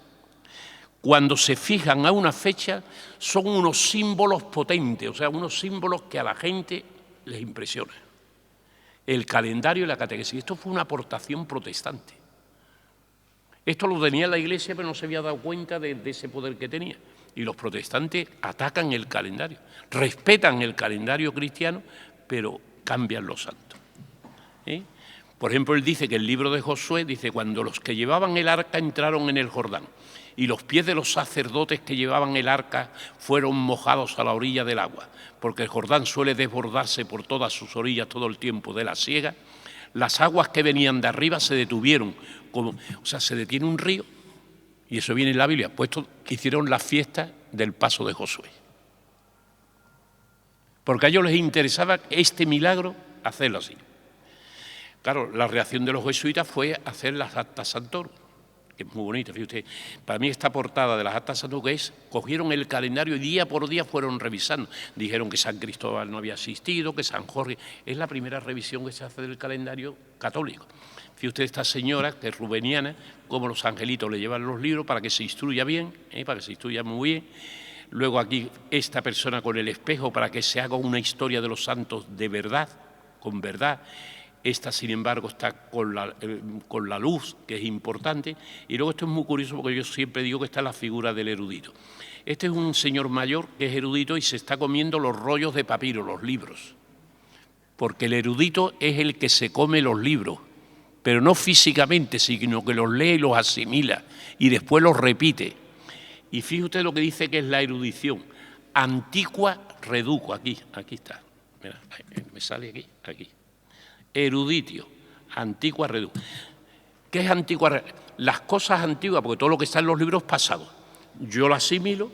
Cuando se fijan a una fecha, son unos símbolos potentes, o sea, unos símbolos que a la gente les impresiona. El calendario y la catequesis. Esto fue una aportación protestante. Esto lo tenía la Iglesia, pero no se había dado cuenta de ese poder que tenía. Y los protestantes atacan el calendario, respetan el calendario cristiano, pero cambian los santos. Por ejemplo, él dice que el libro de Josué dice, cuando los que llevaban el arca entraron en el Jordán y los pies de los sacerdotes que llevaban el arca fueron mojados a la orilla del agua, porque el Jordán suele desbordarse por todas sus orillas todo el tiempo de la siega, las aguas que venían de arriba se detuvieron, o sea, se detiene un río, y eso viene en la Biblia, puesto que hicieron la fiesta del paso de Josué. Porque a ellos les interesaba este milagro, hacerlo así. Claro, la reacción de los jesuitas fue hacer las actas santorum, que es muy bonita, fíjate. Para mí esta portada de las actas santorum que es, cogieron el calendario y día por día fueron revisando. Dijeron que San Cristóbal no había asistido, que San Jorge... Es la primera revisión que se hace del calendario católico. Fíjate usted esta señora, que es rubeniana, cómo los angelitos le llevan los libros para que se instruya bien, para que se instruya muy bien. Luego aquí esta persona con el espejo para que se haga una historia de los santos de verdad, con verdad. Esta, sin embargo, está con la luz, que es importante. Y luego esto es muy curioso porque yo siempre digo que está la figura del erudito. Este es un señor mayor que es erudito y se está comiendo los rollos de papiro, los libros. Porque el erudito es el que se come los libros, pero no físicamente, sino que los lee y los asimila y después los repite. Y fíjate usted lo que dice que es la erudición. Antiqua reduco, aquí está. Mira, me sale aquí. Eruditio, antigua reducción. ¿Qué es antigua? Las cosas antiguas, porque todo lo que está en los libros pasado, yo lo asimilo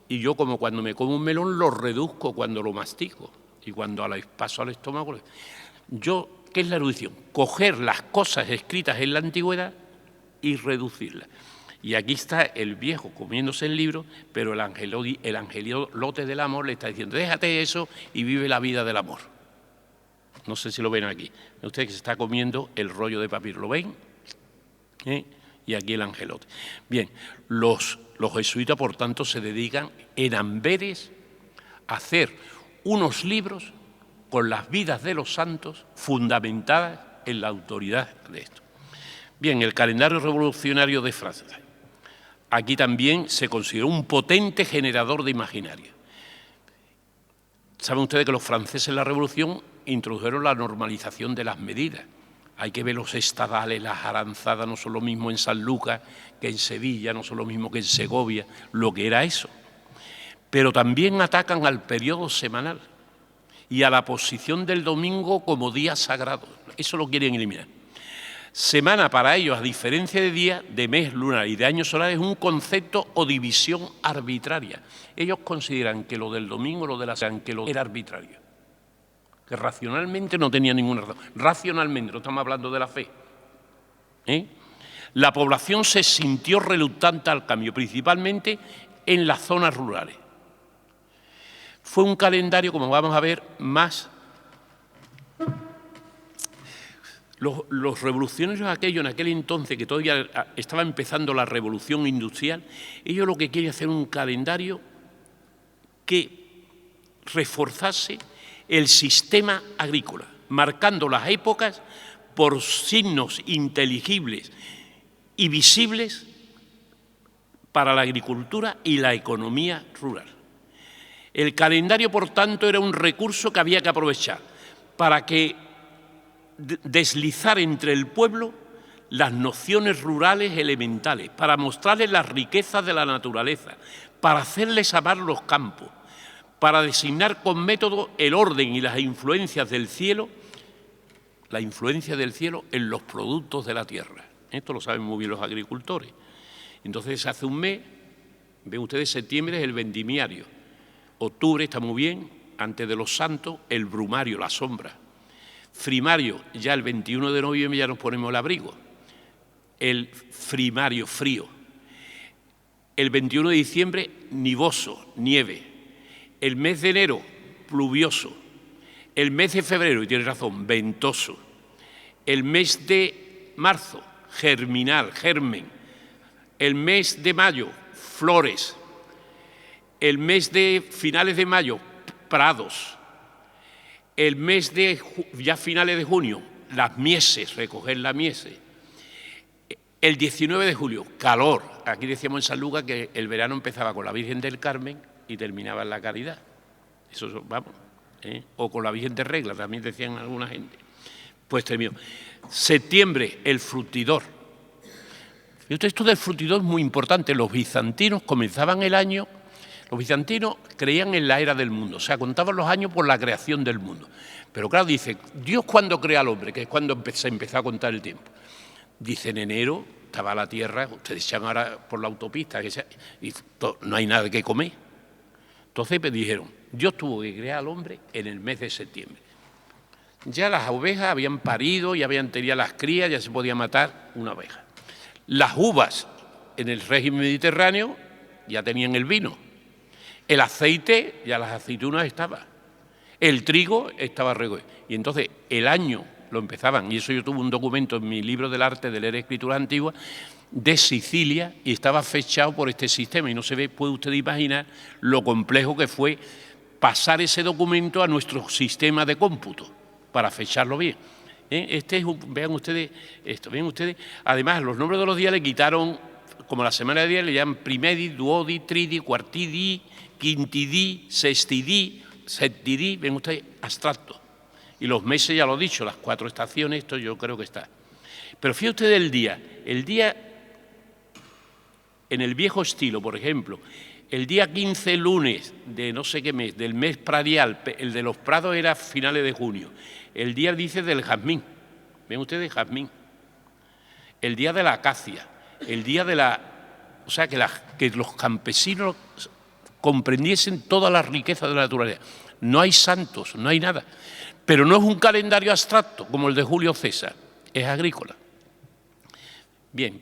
y yo, como cuando me como un melón, lo reduzco cuando lo mastico y cuando paso al estómago. ¿Qué es la erudición? Coger las cosas escritas en la antigüedad y reducirlas. Y aquí está el viejo comiéndose el libro, pero el angelote del amor le está diciendo, déjate eso y vive la vida del amor. No sé si lo ven aquí. Ven ustedes que se está comiendo el rollo de papiro. ¿Lo ven? y aquí el angelote. Bien, los jesuitas, por tanto, se dedican en Amberes a hacer unos libros con las vidas de los santos fundamentadas en la autoridad de esto. Bien, el calendario revolucionario de Francia. Aquí también se consideró un potente generador de imaginaria. Saben ustedes que los franceses en la Revolución introdujeron la normalización de las medidas. Hay que ver los estadales, las aranzadas, no son lo mismo en San Lucas que en Sevilla, no son lo mismo que en Segovia, lo que era eso. Pero también atacan al periodo semanal y a la posición del domingo como día sagrado. Eso lo quieren eliminar. Semana para ellos, a diferencia de día, de mes lunar y de año solar, es un concepto o división arbitraria. Ellos consideran que lo del domingo, lo de la semana, que lo era arbitrario, que racionalmente no tenía ninguna razón. Racionalmente, no estamos hablando de la fe. La población se sintió reluctante al cambio, principalmente en las zonas rurales. Fue un calendario, como vamos a ver, más... Los revolucionarios aquellos en aquel entonces, que todavía estaba empezando la revolución industrial, ellos lo que quieren es hacer un calendario que reforzase el sistema agrícola, marcando las épocas por signos inteligibles y visibles para la agricultura y la economía rural. El calendario, por tanto, era un recurso que había que aprovechar para que deslizar entre el pueblo las nociones rurales elementales, para mostrarles las riquezas de la naturaleza, para hacerles amar los campos, para designar con método el orden y las influencias del cielo, la influencia del cielo en los productos de la tierra. Esto lo saben muy bien los agricultores. Entonces, hace un mes, ven ustedes, septiembre es el vendimiario, octubre está muy bien, antes de los santos, el brumario, la sombra. Frimario, ya el 21 de noviembre ya nos ponemos el abrigo, el frimario, frío. El 21 de diciembre, nivoso, nieve. El mes de enero, pluvioso. El mes de febrero, y tiene razón, ventoso. El mes de marzo, germinal, germen. El mes de mayo, flores. El mes de finales de mayo, prados. El mes de ya finales de junio, las mieses, recoger la miese. El 19 de julio, calor. Aquí decíamos en San Lucas que el verano empezaba con la Virgen del Carmen y terminaba en la Caridad. Eso, vamos, o con la Virgen de Regla, también decían alguna gente. Pues terminó. Septiembre, el frutidor. Fíjate, esto del frutidor es muy importante. Los bizantinos comenzaban el año... Los bizantinos creían en la era del mundo, o sea, contaban los años por la creación del mundo. Pero claro, dice, ¿Dios cuándo crea al hombre? Que es cuando se empezó a contar el tiempo. Dice, en enero estaba la tierra, ustedes echan ahora por la autopista, y no hay nada que comer. Entonces me dijeron, Dios tuvo que crear al hombre en el mes de septiembre. Ya las ovejas habían parido, ya habían tenido las crías, ya se podía matar una oveja. Las uvas en el régimen mediterráneo ya tenían el vino. El aceite, ya las aceitunas estaban. El trigo estaba recogido. Y entonces el año lo empezaban, y eso yo tuve un documento en mi libro del arte de leer escrituras antiguas, de Sicilia, y estaba fechado por este sistema. Y no se ve, puede usted imaginar lo complejo que fue pasar ese documento a nuestro sistema de cómputo para fecharlo bien. Vean ustedes esto, vean ustedes. Además, los nombres de los días le quitaron, como la semana de días le llaman primedi, duodi, tridi, quartidi, quintidí, sextidí, septidí, ven ustedes, abstracto. Y los meses, ya lo he dicho, las 4 estaciones, esto yo creo que está. Pero fíjate ustedes el día en el viejo estilo, por ejemplo, el día 15 lunes de no sé qué mes, del mes pradial, el de los prados era finales de junio. El día, dice, del jazmín, ven ustedes, jazmín. El día de la acacia, el día de la... O sea, que los campesinos comprendiesen toda la riqueza de la naturaleza. No hay santos, no hay nada. Pero no es un calendario abstracto como el de Julio César, es agrícola. Bien,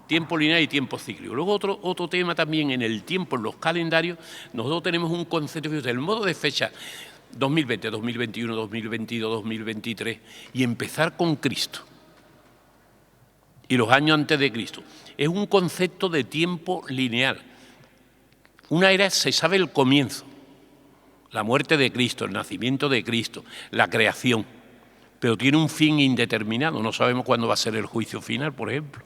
tiempo lineal y tiempo cíclico. Luego otro tema también en el tiempo, en los calendarios, nosotros tenemos un concepto del modo de fecha 2020, 2021, 2022, 2023 y empezar con Cristo. y los años antes de Cristo. Es un concepto de tiempo lineal. Una era, se sabe el comienzo, la muerte de Cristo, el nacimiento de Cristo, la creación, pero tiene un fin indeterminado. No sabemos cuándo va a ser el juicio final, por ejemplo.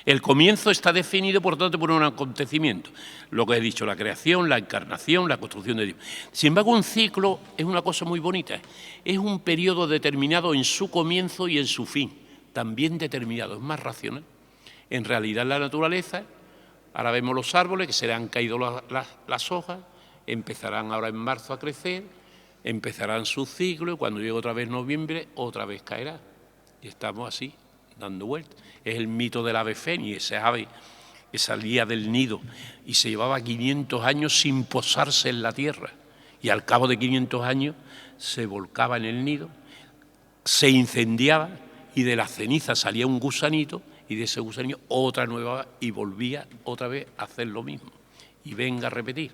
El comienzo está definido, por tanto, por un acontecimiento. Lo que he dicho, la creación, la encarnación, la construcción de Dios. Sin embargo, un ciclo es una cosa muy bonita. Es un periodo determinado en su comienzo y en su fin. También determinado, es más racional. En realidad, la naturaleza, ahora vemos los árboles que se le han caído las hojas, empezarán ahora en marzo a crecer, empezarán su ciclo y cuando llegue otra vez noviembre, otra vez caerá. Y estamos así, dando vueltas. Es el mito del ave fénix, ese ave que salía del nido y se llevaba 500 años sin posarse en la tierra. Y al cabo de 500 años se volcaba en el nido, se incendiaba y de la ceniza salía un gusanito y de ese gusanillo otra nueva y volvía otra vez a hacer lo mismo. Y venga a repetir.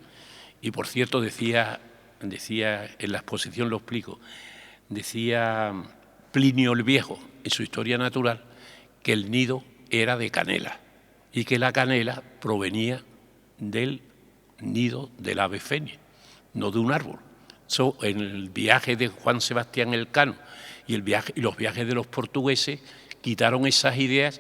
Y por cierto, decía en la exposición, lo explico, decía Plinio el Viejo, en su Historia Natural, que el nido era de canela y que la canela provenía del nido del ave fénix, no de un árbol. So, en el viaje de Juan Sebastián Elcano y los viajes de los portugueses quitaron esas ideas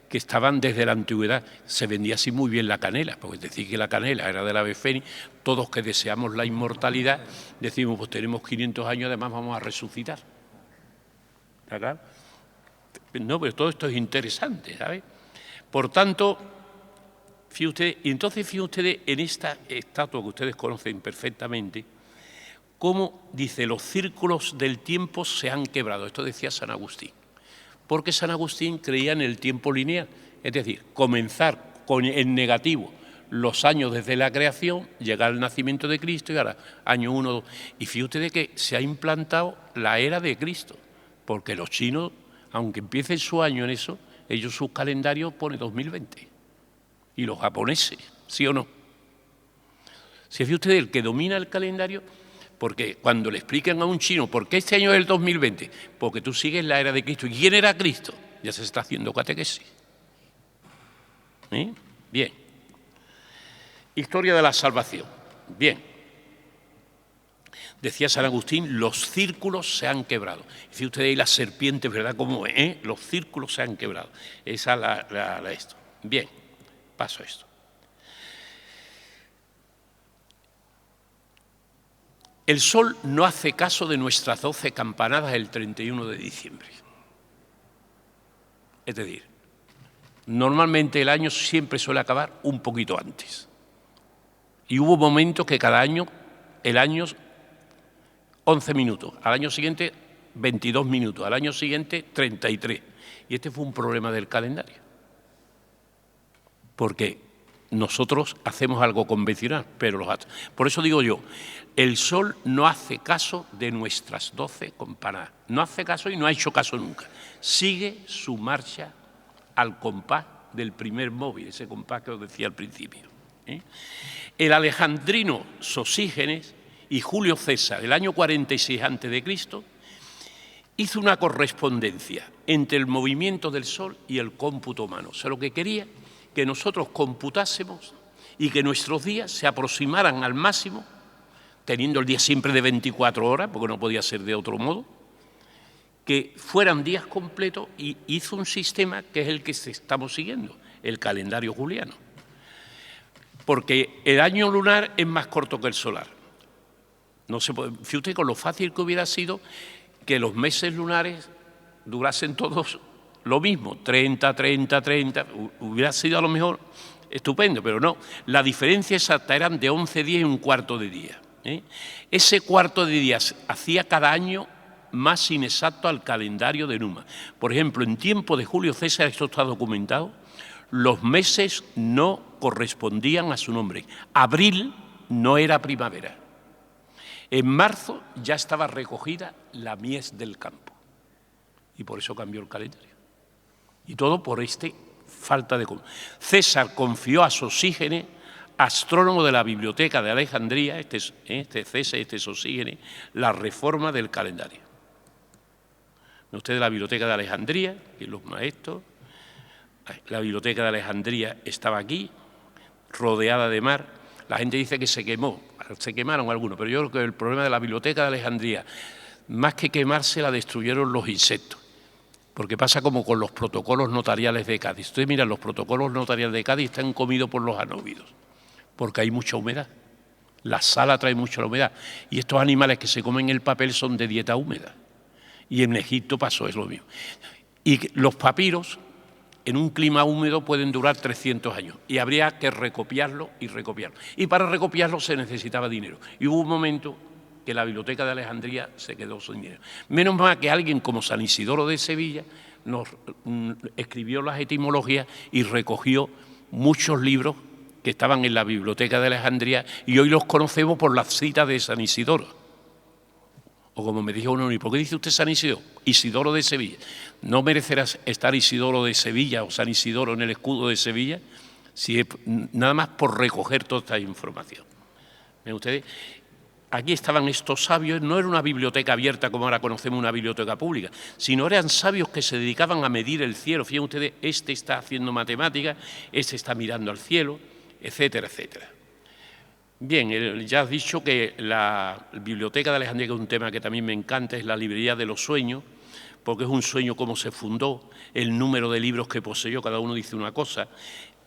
que estaban desde la antigüedad. Se vendía así muy bien la canela, porque decir que la canela era del ave fénix, todos que deseamos la inmortalidad, decimos, pues tenemos 500 años, además vamos a resucitar. ¿Verdad? No, pero todo esto es interesante, ¿sabes? Por tanto, fíjense ustedes, y entonces fíjense ustedes en esta estatua que ustedes conocen perfectamente, cómo dice, los círculos del tiempo se han quebrado. Esto decía San Agustín. Porque San Agustín creía en el tiempo lineal, es decir, comenzar en negativo los años desde la creación, llegar al nacimiento de Cristo y ahora año 1, 2. Y fíjense ustedes que se ha implantado la era de Cristo, porque los chinos, aunque empiecen su año en eso, ellos sus calendarios ponen 2020. Y los japoneses, ¿sí o no? Si fíjense ustedes, el que domina el calendario, porque cuando le explican a un chino por qué este año es el 2020, porque tú sigues la era de Cristo. ¿Y quién era Cristo? Ya se está haciendo catequesis. Bien. Historia de la salvación. Bien. Decía San Agustín, los círculos se han quebrado. Fíjense ustedes ahí las serpientes, ¿verdad? Como los círculos se han quebrado. Esa es esto. Bien, paso a esto. El sol no hace caso de nuestras 12 campanadas el 31 de diciembre. Es decir, normalmente el año siempre suele acabar un poquito antes. Y hubo momentos que cada año, el año 11 minutos, al año siguiente 22 minutos, al año siguiente 33. Y este fue un problema del calendario. Porque nosotros hacemos algo convencional, pero los astros. Por eso digo yo, el sol no hace caso de nuestras 12 campanadas. No hace caso y no ha hecho caso nunca. Sigue su marcha al compás del primer móvil, ese compás que os decía al principio. El alejandrino Sosígenes y Julio César, el año 46 a.C., hizo una correspondencia entre el movimiento del sol y el cómputo humano. O sea, lo que quería que nosotros computásemos y que nuestros días se aproximaran al máximo, teniendo el día siempre de 24 horas, porque no podía ser de otro modo, que fueran días completos, y hizo un sistema que es el que estamos siguiendo, el calendario juliano. Porque el año lunar es más corto que el solar. No se puede, fíjate usted con lo fácil que hubiera sido que los meses lunares durasen todos lo mismo, 30, 30, 30, hubiera sido a lo mejor estupendo, pero no. La diferencia exacta eran de 11 días y un cuarto de día. Ese cuarto de día hacía cada año más inexacto al calendario de Numa. Por ejemplo, en tiempo de Julio César, esto está documentado, los meses no correspondían a su nombre. Abril no era primavera. En marzo ya estaba recogida la mies del campo. Y por eso cambió el calendario. Y todo por falta de... César confió a Sosígenes, astrónomo de la Biblioteca de Alejandría, César, Sosígenes, la reforma del calendario. Ustedes la Biblioteca de Alejandría, y los maestros. La Biblioteca de Alejandría estaba aquí, rodeada de mar. La gente dice que se quemó, se quemaron algunos, pero yo creo que el problema de la Biblioteca de Alejandría, más que quemarse, la destruyeron los insectos. Porque pasa como con los protocolos notariales de Cádiz. Ustedes miran, los protocolos notariales de Cádiz están comidos por los anóvidos, porque hay mucha humedad. La sala trae mucha humedad. Y estos animales que se comen el papel son de dieta húmeda. Y en Egipto pasó, es lo mismo. Y los papiros, en un clima húmedo, pueden durar 300 años. Y habría que recopiarlo y recopiarlo. Y para recopiarlo se necesitaba dinero. Y hubo un momento que la Biblioteca de Alejandría se quedó sin dinero. Menos mal que alguien como San Isidoro de Sevilla nos escribió las etimologías y recogió muchos libros que estaban en la Biblioteca de Alejandría y hoy los conocemos por las citas de San Isidoro. O como me dijo uno, ¿y por qué dice usted San Isidoro? Isidoro de Sevilla. ¿No merecerá estar Isidoro de Sevilla o San Isidoro en el escudo de Sevilla? Si es nada más por recoger toda esta información. ¿Ven ustedes? Aquí estaban estos sabios, no era una biblioteca abierta como ahora conocemos una biblioteca pública, sino eran sabios que se dedicaban a medir el cielo. Fíjense ustedes, este está haciendo matemáticas, este está mirando al cielo, etcétera, etcétera. Bien, ya has dicho que la Biblioteca de Alejandría, que es un tema que también me encanta, es la librería de los sueños, porque es un sueño cómo se fundó, el número de libros que poseyó, cada uno dice una cosa.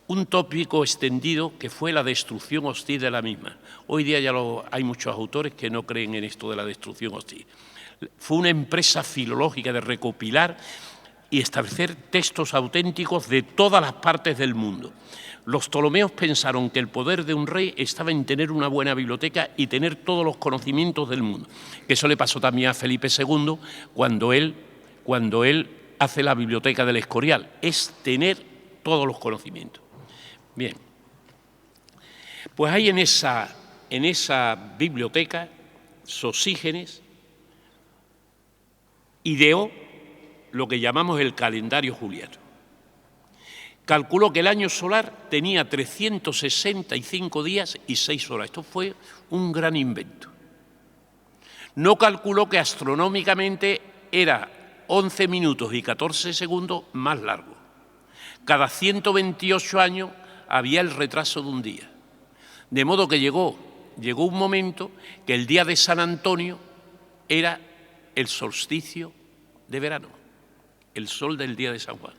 Un tópico extendido que fue la destrucción hostil de la misma. Hoy día ya hay muchos autores que no creen en esto de la destrucción hostil. Fue una empresa filológica de recopilar y establecer textos auténticos de todas las partes del mundo. Los ptolomeos pensaron que el poder de un rey estaba en tener una buena biblioteca y tener todos los conocimientos del mundo. Eso le pasó también a Felipe II cuando él hace la Biblioteca del Escorial, es tener todos los conocimientos. Bien, pues hay en esa biblioteca, Sosígenes ideó lo que llamamos el calendario juliano. Calculó que el año solar tenía 365 días y 6 horas. Esto fue un gran invento. No calculó que astronómicamente era 11 minutos y 14 segundos más largo. Cada 128 años había el retraso de un día. De modo que llegó un momento que el día de San Antonio era el solsticio de verano, el sol del día de San Juan.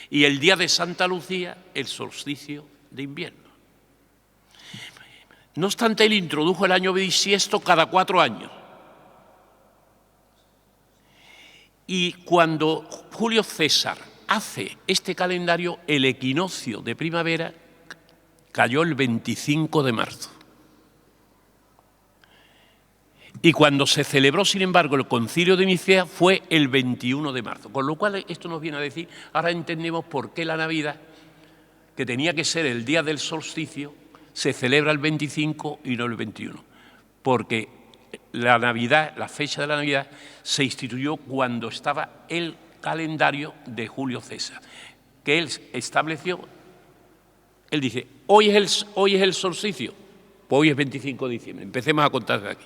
Y el día de Santa Lucía, el solsticio de invierno. No obstante, él introdujo el año bisiesto cada 4 años. Y cuando Julio César hace este calendario, el equinoccio de primavera cayó el 25 de marzo. Y cuando se celebró, sin embargo, el Concilio de Nicea fue el 21 de marzo. Con lo cual, esto nos viene a decir, ahora entendemos por qué la Navidad, que tenía que ser el día del solsticio, se celebra el 25 y no el 21. Porque la Navidad, la fecha de la Navidad, se instituyó cuando estaba el calendario de Julio César, que él estableció. Él dice, hoy es el solsticio, pues hoy es 25 de diciembre, empecemos a contar de aquí.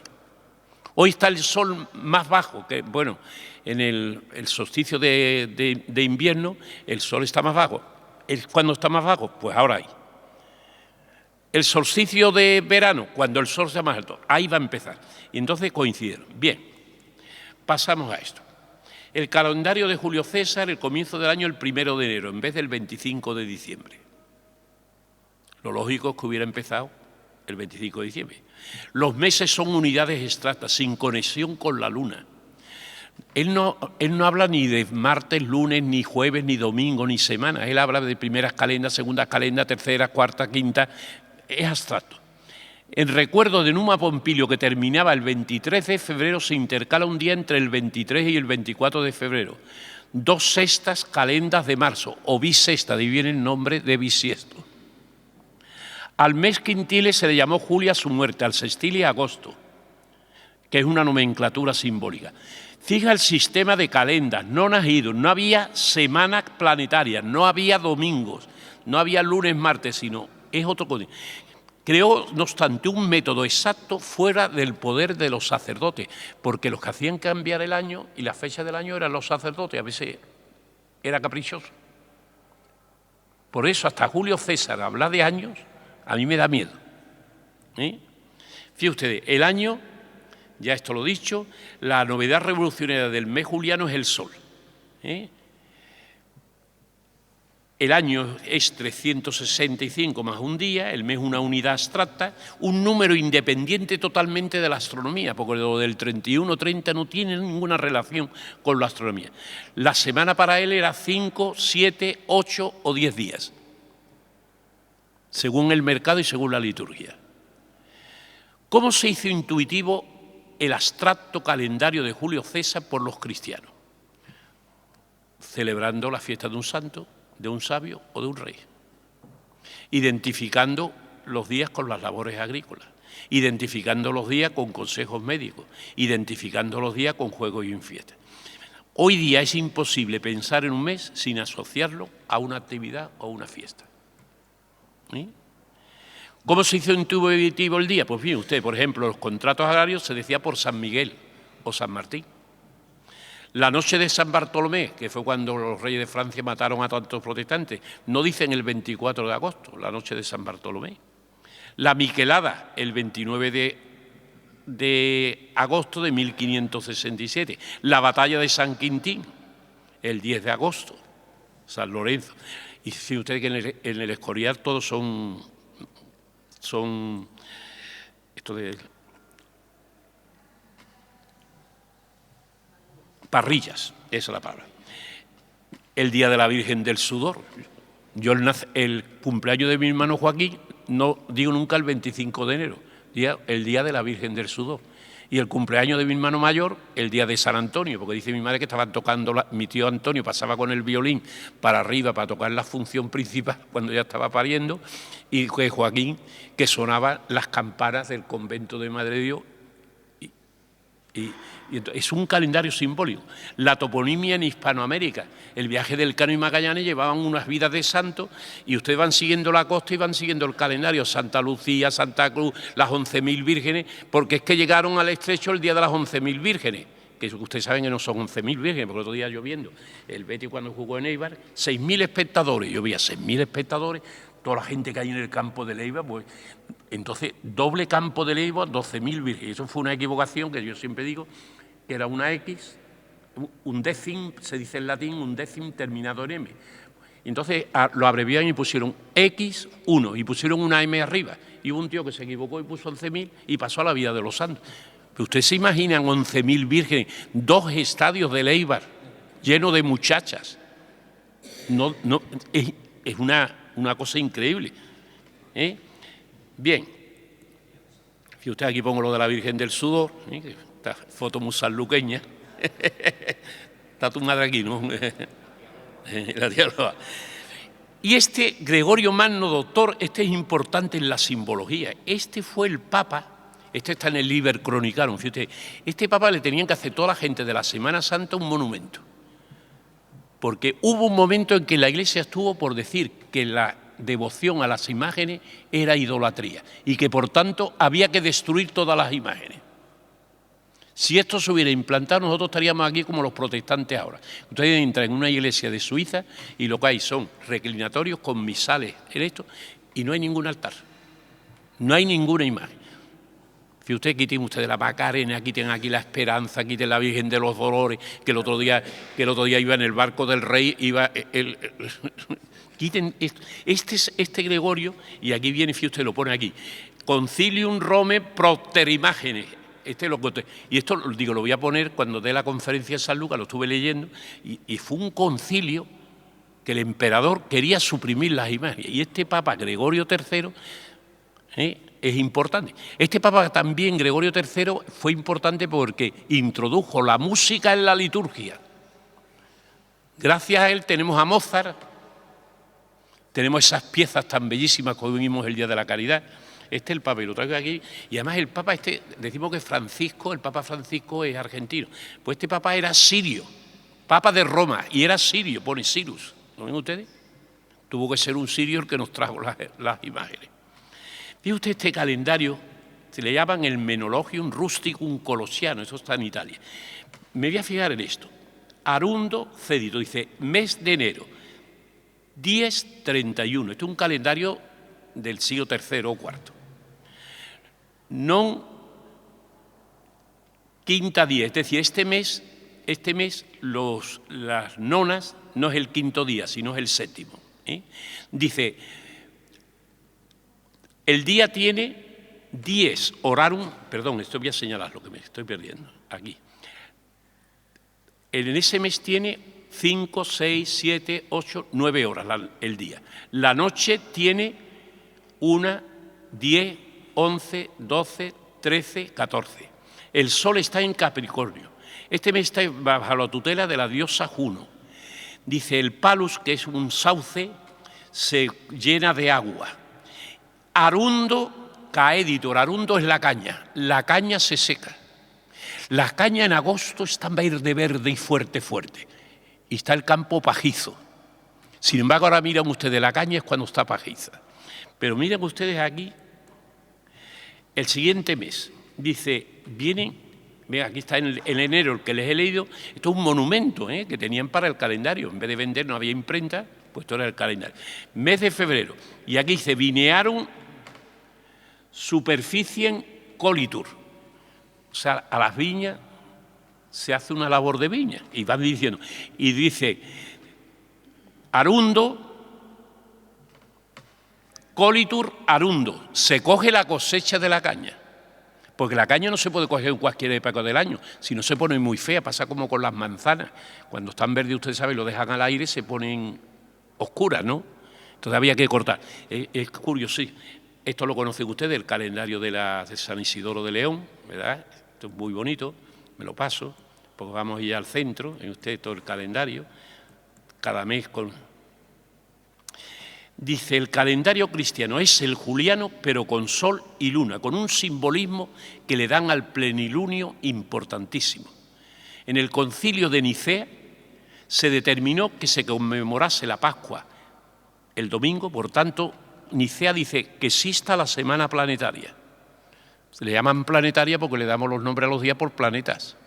Hoy está el sol más bajo, que bueno, en el solsticio de invierno el sol está más bajo. ¿Cuándo está más bajo? Pues ahora hay. El solsticio de verano, cuando el sol sea más alto, ahí va a empezar. Y entonces coincidieron. Bien, pasamos a esto. El calendario de Julio César, el comienzo del año el 1 de enero, en vez del 25 de diciembre. Lo lógico es que hubiera empezado el 25 de diciembre. Los meses son unidades exactas, sin conexión con la luna. Él no habla ni de martes, lunes, ni jueves, ni domingo, ni semana. Él habla de primeras calendas, segundas calendas, terceras, cuarta, quinta. Es abstracto. En recuerdo de Numa Pompilio, que terminaba el 23 de febrero, se intercala un día entre el 23 y el 24 de febrero. 2 sextas calendas de marzo, o bisexta, de ahí viene el nombre de bisiesto. Al mes quintile se le llamó Julia a su muerte, al sextile agosto, que es una nomenclatura simbólica. Fija el sistema de calendas, no nacidos, no había semanas planetarias, no había domingos, no había lunes, martes, sino es otro código. creó, no obstante, un método exacto fuera del poder de los sacerdotes, porque los que hacían cambiar el año y la fecha del año eran los sacerdotes, a veces era caprichoso. Por eso hasta Julio César hablar de años a mí me da miedo. Fíjense ustedes, el año, ya esto lo he dicho, la novedad revolucionaria del mes juliano es el sol. El año es 365 más un día, el mes una unidad abstracta, un número independiente totalmente de la astronomía, porque lo del 31-30 no tiene ninguna relación con la astronomía. La semana para él era 5, 7, 8 o 10 días, según el mercado y según la liturgia. ¿Cómo se hizo intuitivo el abstracto calendario de Julio César por los cristianos? Celebrando la fiesta de un santo, de un sabio o de un rey, identificando los días con las labores agrícolas, identificando los días con consejos médicos, identificando los días con juegos y fiestas. Hoy día es imposible pensar en un mes sin asociarlo a una actividad o una fiesta. ¿Cómo se hizo intuitivo el día? Pues bien, usted, por ejemplo, los contratos agrarios se decía por San Miguel o San Martín. La noche de San Bartolomé, que fue cuando los reyes de Francia mataron a tantos protestantes, no dicen el 24 de agosto, la noche de San Bartolomé. La Miquelada, el 29 de agosto de 1567. La batalla de San Quintín, el 10 de agosto, San Lorenzo. Y fíjense ustedes que en el Escorial todos son esto de parrillas, esa es la palabra. El día de la Virgen del Sudor. Yo el cumpleaños de mi hermano Joaquín no digo nunca el 25 de enero, el día de la Virgen del Sudor. Y el cumpleaños de mi hermano mayor, el día de San Antonio, porque dice mi madre que estaban tocando, mi tío Antonio pasaba con el violín para arriba para tocar la función principal cuando ya estaba pariendo, y Joaquín que sonaba las campanas del convento de Madre de Dios. Y es un calendario simbólico. La toponimia en Hispanoamérica, el viaje del Cano y Magallanes llevaban unas vidas de santos y ustedes van siguiendo la costa y van siguiendo el calendario, Santa Lucía, Santa Cruz, las 11.000 vírgenes, porque es que llegaron al estrecho el día de las 11.000 vírgenes, que ustedes saben que no son 11.000 vírgenes, porque el otro día lloviendo, el Betis cuando jugó en Eibar, 6.000 espectadores, yo veía 6.000 espectadores, toda la gente que hay en el campo de Leiva, pues entonces doble campo de Leiva, 12.000 vírgenes. Eso fue una equivocación que yo siempre digo, que era una X, un décim, se dice en latín, un décim terminado en M. Entonces lo abreviaron y pusieron X1 y pusieron una M arriba. Y hubo un tío que se equivocó y puso 11.000 y pasó a la vida de los santos. Pero ustedes se imaginan 11.000 vírgenes, 2 estadios de Leibar llenos de muchachas. Es una cosa increíble. Bien, si usted aquí pongo lo de la Virgen del Sudor, esta foto muy sanluqueña, está tu madre aquí, ¿no? Y este Gregorio Magno, doctor, este es importante en la simbología. Este fue el Papa, este está en el Liber Chronicarum, fíjate, este Papa le tenían que hacer toda la gente de la Semana Santa un monumento. Porque hubo un momento en que la Iglesia estuvo por decir que la devoción a las imágenes era idolatría y que por tanto había que destruir todas las imágenes. Si esto se hubiera implantado, nosotros estaríamos aquí como los protestantes ahora. Ustedes entran en una iglesia de Suiza y lo que hay son reclinatorios con misales en esto y no hay ningún altar, no hay ninguna imagen. Si ustedes quiten ustedes la Macarena, quiten aquí la Esperanza, quiten la Virgen de los Dolores, que el otro día iba en el barco del rey, quiten esto. Este Gregorio, y aquí viene, si usted lo pone aquí, Concilium Rome Propter Imágenes. Y esto lo voy a poner cuando dé la conferencia en San Lucas, lo estuve leyendo, y fue un concilio que el emperador quería suprimir las imágenes. Y este Papa Gregorio III es importante. Este Papa también, Gregorio III, fue importante porque introdujo la música en la liturgia. Gracias a él tenemos a Mozart, tenemos esas piezas tan bellísimas que vimos el Día de la Caridad. Este es el Papa, y lo traigo aquí. Y además el Papa decimos que Francisco, el Papa Francisco es argentino. Pues este Papa era sirio, Papa de Roma, y era sirio, pone Cyrus. ¿Lo ven ustedes? Tuvo que ser un sirio el que nos trajo las imágenes. Fíjate usted este calendario, se le llaman el Menologium Rusticum Colossiano, eso está en Italia. Me voy a fijar en esto. Arundo Cédito, dice, mes de enero, 10-31. Este es un calendario del siglo III o IV. Non quinta día, es decir, este mes las nonas no es el quinto día, sino es el séptimo. Dice, el día tiene 10 horarum, perdón, esto voy a señalar lo que me estoy perdiendo, aquí. En ese mes tiene 5, 6, 7, 8, 9 horas el día. La noche tiene 1, 10, 11, 12, 13, 14. El sol está en Capricornio. Este mes está bajo la tutela de la diosa Juno. Dice, el Palus, que es un sauce, se llena de agua. Arundo caeditor, arundo es la caña se seca. La caña en agosto está verde, verde y fuerte, fuerte. Y está el campo pajizo. Sin embargo, ahora miran ustedes, la caña es cuando está pajiza. Pero miren ustedes aquí, el siguiente mes, dice, vienen, mira, aquí está en enero el que les he leído, esto es un monumento que tenían para el calendario, en vez de vender no había imprenta, pues esto era el calendario. Mes de febrero, y aquí dice, vinearum superficiem colitur, o sea, a las viñas se hace una labor de viña, y van diciendo, y dice, arundo, colitur arundo, se coge la cosecha de la caña, porque la caña no se puede coger en cualquier época del año, si no se pone muy fea, pasa como con las manzanas, cuando están verdes, ustedes saben, lo dejan al aire, se ponen oscuras, ¿no? Entonces había que cortar. Es curioso, sí, esto lo conocen ustedes, el calendario de San Isidoro de León, ¿verdad? Esto es muy bonito, me lo paso, porque vamos a ir al centro, en usted todo el calendario, cada mes con... Dice, el calendario cristiano es el juliano, pero con sol y luna, con un simbolismo que le dan al plenilunio importantísimo. En el concilio de Nicea se determinó que se conmemorase la Pascua el domingo, por tanto, Nicea dice que exista la semana planetaria. Se le llaman planetaria porque le damos los nombres a los días por planetas.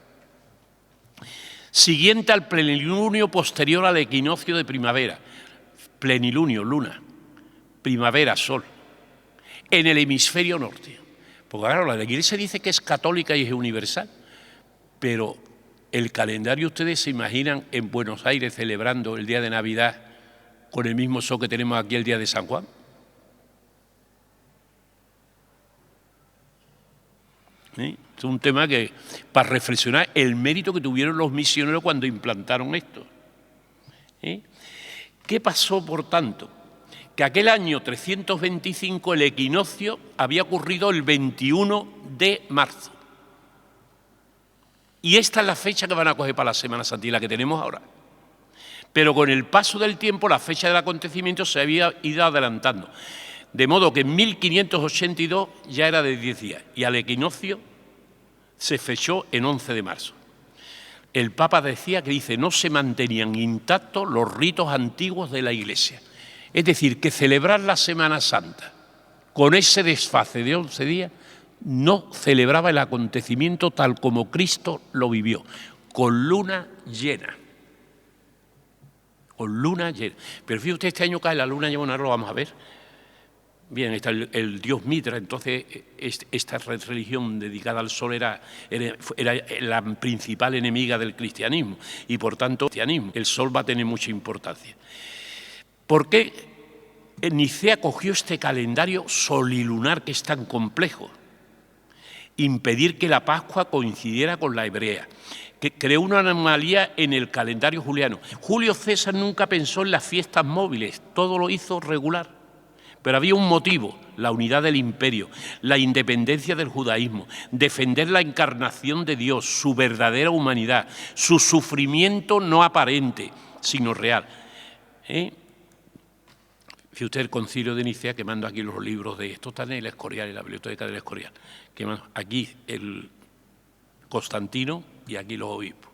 Siguiente al plenilunio posterior al equinoccio de primavera. Plenilunio, luna. Primavera, sol. En el hemisferio norte. Porque claro, la Iglesia dice que es católica y es universal. Pero el calendario, ustedes se imaginan en Buenos Aires celebrando el día de Navidad con el mismo sol que tenemos aquí el día de San Juan. Es un tema que, para reflexionar el mérito que tuvieron los misioneros cuando implantaron esto. ¿Qué pasó, por tanto? Que aquel año 325 el equinoccio había ocurrido el 21 de marzo. Y esta es la fecha que van a coger para la Semana Santa y la que tenemos ahora. Pero con el paso del tiempo la fecha del acontecimiento se había ido adelantando. De modo que en 1582 ya era de 10 días y al equinoccio se fechó en 11 de marzo. El Papa decía que no se mantenían intactos los ritos antiguos de la Iglesia. Es decir, que celebrar la Semana Santa con ese desfase de 11 días no celebraba el acontecimiento tal como Cristo lo vivió, con luna llena. Con luna llena. Pero fíjate usted, este año cae la luna llena, ahora lo vamos a ver. Bien, está el dios Mitra, entonces esta religión dedicada al sol era la principal enemiga del cristianismo y por tanto el sol va a tener mucha importancia. ¿Por qué Nicea cogió este calendario solilunar que es tan complejo? Impedir que la Pascua coincidiera con la hebrea, que creó una anomalía en el calendario juliano. Julio César nunca pensó en las fiestas móviles, todo lo hizo regular. Pero había un motivo, la unidad del imperio, la independencia del judaísmo, defender la encarnación de Dios, su verdadera humanidad, su sufrimiento no aparente, sino real. Fíjate usted el Concilio de Nicea, que mando aquí los libros de esto, están en el Escorial, en la biblioteca del Escorial, que mando aquí el Constantino y aquí los obispos.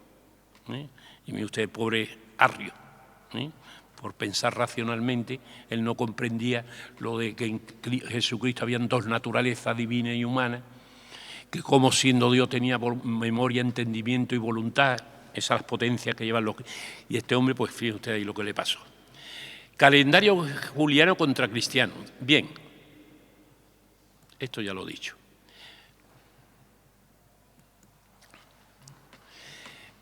Y mire usted, pobre Arrio, por pensar racionalmente, él no comprendía lo de que en Jesucristo habían dos naturalezas, divina y humana, que como siendo Dios tenía memoria, entendimiento y voluntad, esas potencias que llevan los... Y este hombre, pues fíjense usted ahí lo que le pasó. Calendario juliano contra cristiano. Bien, esto ya lo he dicho.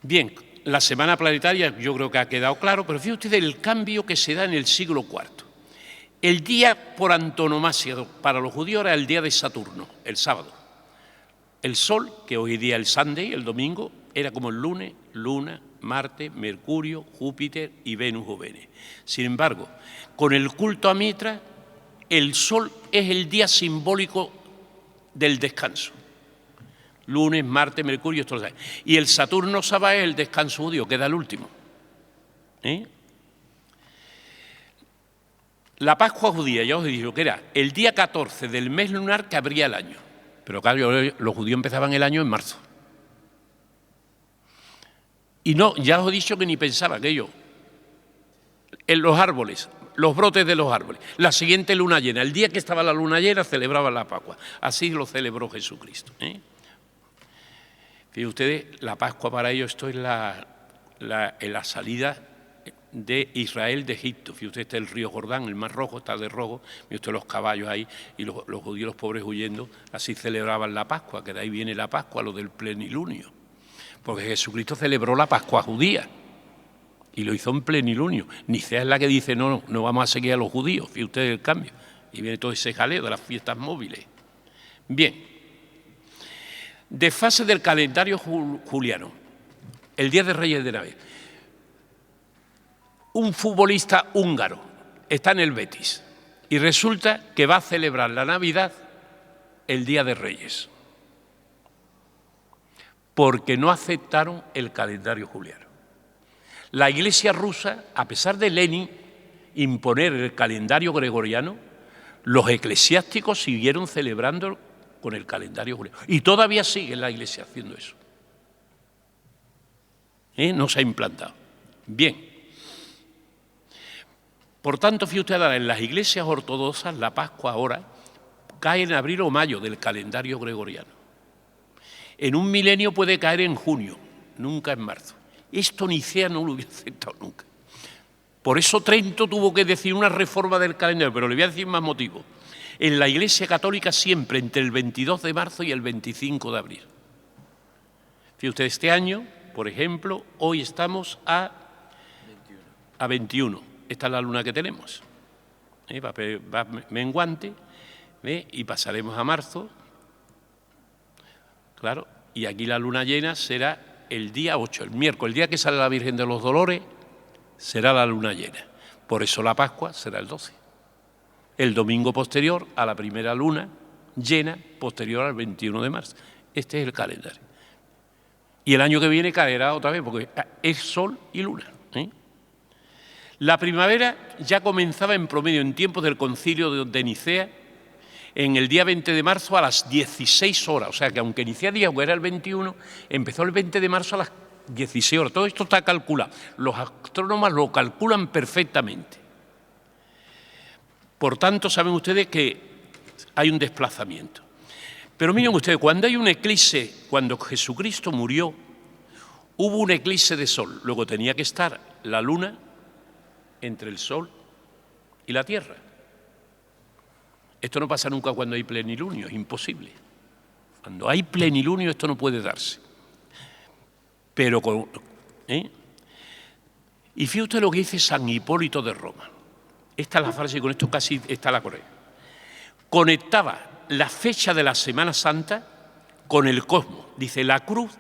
Bien, la semana planetaria yo creo que ha quedado claro, pero fíjate usted el cambio que se da en el siglo IV. El día por antonomasia para los judíos era el día de Saturno, el sábado. El sol, que hoy día el Sunday, el domingo, era como el lunes, Luna, Marte, Mercurio, Júpiter y Venus o Venus. Sin embargo, con el culto a Mitra, el sol es el día simbólico del descanso. Lunes, Marte, Mercurio, esto lo sabe. Y el Saturno Saba es el descanso judío, que da el último. La Pascua judía, ya os he dicho que era el día 14 del mes lunar que abría el año. Pero claro, los judíos empezaban el año en marzo. Y no, ya os he dicho que ni pensaba que ellos, en los árboles, los brotes de los árboles, la siguiente luna llena, el día que estaba la luna llena celebraban la Pascua. Así lo celebró Jesucristo. Fíjense ustedes, la Pascua para ellos, esto es la salida de Israel de Egipto. Fíjense usted, está el río Jordán, el Mar Rojo, está de rojo, fíjense usted los caballos ahí y los judíos, los pobres huyendo, así celebraban la Pascua, que de ahí viene la Pascua, lo del plenilunio. Porque Jesucristo celebró la Pascua judía y lo hizo en plenilunio. Nicea es la que dice, no vamos a seguir a los judíos, fíjense usted el cambio. Y viene todo ese jaleo de las fiestas móviles. Bien. Desfase del calendario juliano, el Día de Reyes de Navidad. Un futbolista húngaro está en el Betis y resulta que va a celebrar la Navidad el Día de Reyes, porque no aceptaron el calendario juliano. La Iglesia rusa, a pesar de Lenin imponer el calendario gregoriano, los eclesiásticos siguieron celebrando con el calendario juliano. Y todavía sigue la Iglesia haciendo eso. No se ha implantado. Bien. Por tanto, fíjate usted, en las iglesias ortodoxas la Pascua ahora cae en abril o mayo del calendario gregoriano. En un milenio puede caer en junio, nunca en marzo. Esto Nicea no lo hubiera aceptado nunca. Por eso Trento tuvo que decir una reforma del calendario, pero le voy a decir más motivos. En la Iglesia Católica siempre entre el 22 de marzo y el 25 de abril. Fíjate usted, este año, por ejemplo, hoy estamos a 21. Esta es la luna que tenemos. Va menguante, y pasaremos a marzo. Claro, y aquí la luna llena será el día 8, el miércoles, el día que sale la Virgen de los Dolores, será la luna llena. Por eso la Pascua será el 12. El domingo posterior a la primera luna llena, posterior al 21 de marzo. Este es el calendario. Y el año que viene caerá otra vez, porque es sol y luna. La primavera ya comenzaba en promedio en tiempos del concilio de Nicea, en el día 20 de marzo a las 16 horas. O sea que aunque Nicea dijo que era el 21, empezó el 20 de marzo a las 16 horas. Todo esto está calculado. Los astrónomos lo calculan perfectamente. Por tanto, saben ustedes que hay un desplazamiento. Pero miren ustedes, cuando hay un eclipse, cuando Jesucristo murió, hubo un eclipse de sol. Luego tenía que estar la luna entre el sol y la tierra. Esto no pasa nunca cuando hay plenilunio, es imposible. Cuando hay plenilunio esto no puede darse. Pero y fíjate usted lo que dice San Hipólito de Roma. Esta es la frase y con esto casi está la correcta. Conectaba la fecha de la Semana Santa con el cosmos. Dice, la cruz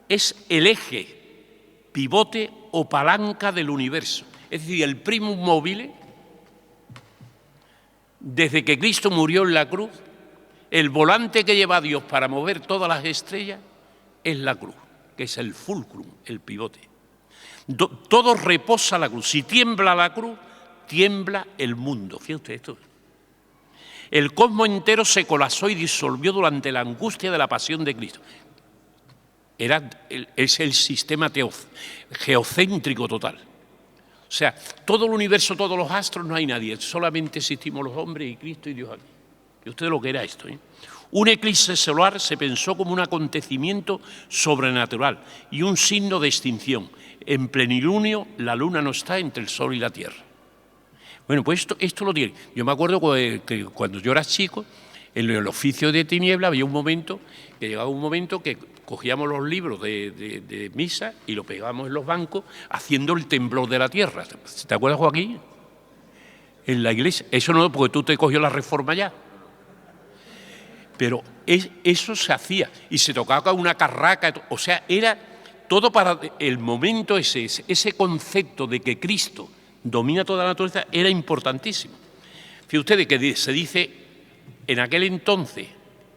es el eje, pivote o palanca del universo. Es decir, el primum mobile, desde que Cristo murió en la cruz, el volante que lleva a Dios para mover todas las estrellas es la cruz, que es el fulcrum, el pivote. Todo reposa la cruz. Si tiembla la cruz, tiembla el mundo. Fíjate esto. El cosmos entero se colapsó y disolvió durante la angustia de la pasión de Cristo. Es el sistema geocéntrico total. O sea, todo el universo, todos los astros, no hay nadie, solamente existimos los hombres y Cristo y Dios aquí. Y usted lo que era esto, ¿eh? Un eclipse solar se pensó como un acontecimiento sobrenatural y un signo de extinción. En plenilunio la luna no está entre el sol y la tierra. Bueno, pues esto lo tiene. Yo me acuerdo que cuando yo era chico, en el oficio de tiniebla había un momento, que llegaba un momento que cogíamos los libros de misa y lo pegábamos en los bancos haciendo el temblor de la tierra. ¿Te acuerdas, Joaquín? En la iglesia. Eso no, porque tú te cogió la reforma ya. Pero eso se hacía y se tocaba una carraca, o sea, era todo para el momento ese concepto de que Cristo domina toda la naturaleza era importantísimo. Fíjense ustedes que se dice en aquel entonces,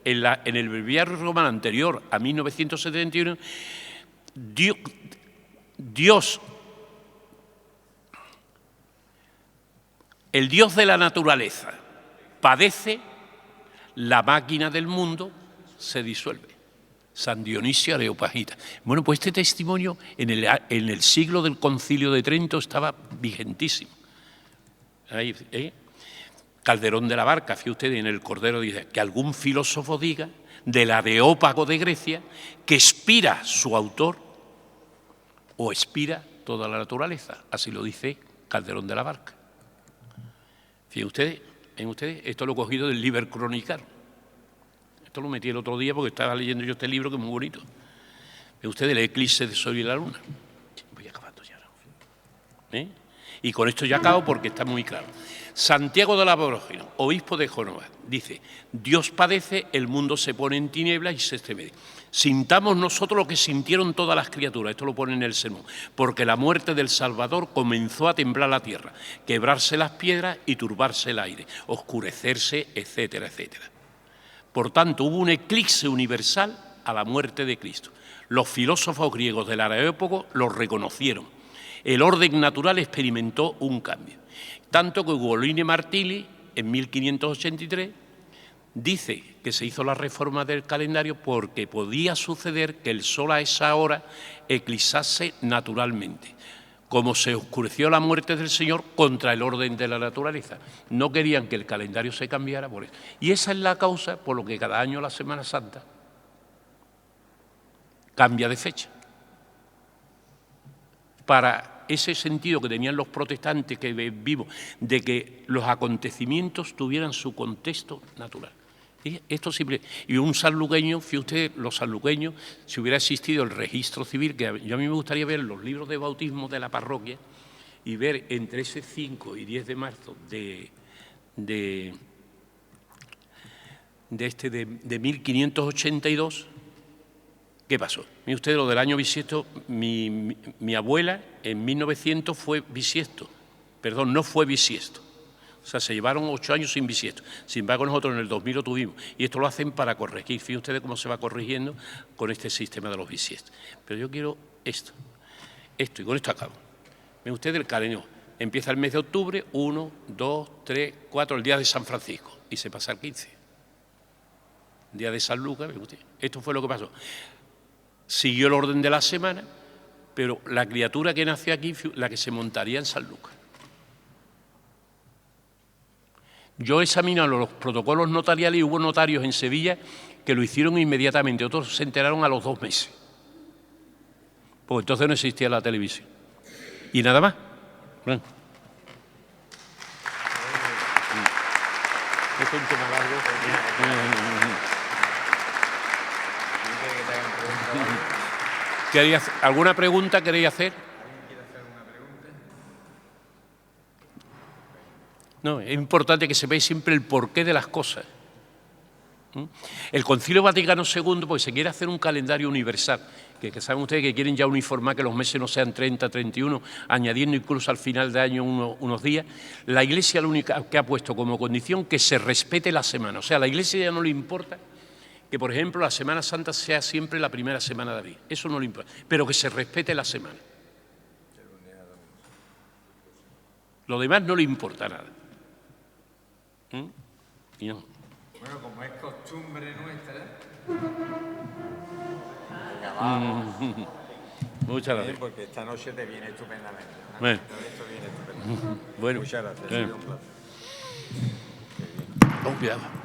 en el breviario romano anterior a 1971, Dios, el Dios de la naturaleza, padece, la máquina del mundo se disuelve. San Dionisio Areopagita. Bueno, pues este testimonio en el siglo del Concilio de Trento estaba vigentísimo. Ahí, Calderón de la Barca, fíjate usted, en el Cordero dice que algún filósofo diga del Areópago de Grecia que expira su autor o expira toda la naturaleza. Así lo dice Calderón de la Barca. Fíjense ustedes, esto lo he cogido del Liber Chronicar. Esto lo metí el otro día porque estaba leyendo yo este libro que es muy bonito. Ve usted el eclipse de Sol y la Luna. Voy acabando ya. Y con esto ya acabo porque está muy claro. Santiago de la Borgia, obispo de Génova, dice: Dios padece, el mundo se pone en tinieblas y se estremece. Sintamos nosotros lo que sintieron todas las criaturas, esto lo pone en el sermón, porque la muerte del Salvador comenzó a temblar la tierra, quebrarse las piedras y turbarse el aire, oscurecerse, etcétera, etcétera. Por tanto, hubo un eclipse universal a la muerte de Cristo. Los filósofos griegos del Areópago lo reconocieron. El orden natural experimentó un cambio. Tanto que Ugolino Martilli, en 1583, dice que se hizo la reforma del calendario porque podía suceder que el sol a esa hora eclipsase naturalmente, como se oscureció la muerte del Señor contra el orden de la naturaleza. No querían que el calendario se cambiara por eso. Y esa es la causa por lo que cada año la Semana Santa cambia de fecha. Para ese sentido que tenían los protestantes que vivimos, de que los acontecimientos tuvieran su contexto natural. ¿Sí? Esto simple. Y un sanluqueño, fíjate usted, los sanluqueños, si hubiera existido el registro civil, que a mí me gustaría ver los libros de bautismo de la parroquia y ver entre ese 5 y 10 de marzo de 1582, ¿qué pasó? Mire usted, lo del año bisiesto, mi abuela en 1900 fue bisiesto, perdón, no fue bisiesto. O sea, se llevaron 8 años sin bisiesto. Sin embargo, nosotros en el 2000 lo tuvimos. Y esto lo hacen para corregir. Fíjense ustedes cómo se va corrigiendo con este sistema de los bisiestos. Pero yo quiero esto, y con esto acabo. Ven ustedes el calendario. Empieza el mes de octubre, 1, 2, 3, 4, el día de San Francisco. Y se pasa al 15. El día de San Lucas, ven usted. Esto fue lo que pasó. Siguió el orden de la semana, pero la criatura que nació aquí, la que se montaría en San Lucas. Yo examiné los protocolos notariales y hubo notarios en Sevilla que lo hicieron inmediatamente, otros se enteraron a los 2 meses. Pues entonces no existía la televisión. Y nada más. Bueno. Esto es un tema largo. ¿Alguna pregunta queréis hacer? No, es importante que sepáis siempre el porqué de las cosas. El Concilio Vaticano II, porque se quiere hacer un calendario universal, que saben ustedes que quieren ya uniformar que los meses no sean 30, 31, añadiendo incluso al final de año unos días. La Iglesia lo único que ha puesto como condición que se respete la semana. O sea, a la Iglesia ya no le importa que, por ejemplo, la Semana Santa sea siempre la primera semana de abril. Eso no le importa, pero que se respete la semana. Lo demás no le importa nada. Y no. Bueno, como es costumbre nuestra. Muchas gracias. Porque esta noche te viene estupendamente. Bueno. Esto viene estupendamente. Bueno. Muchas gracias. Ha sido un placer. Con cuidado.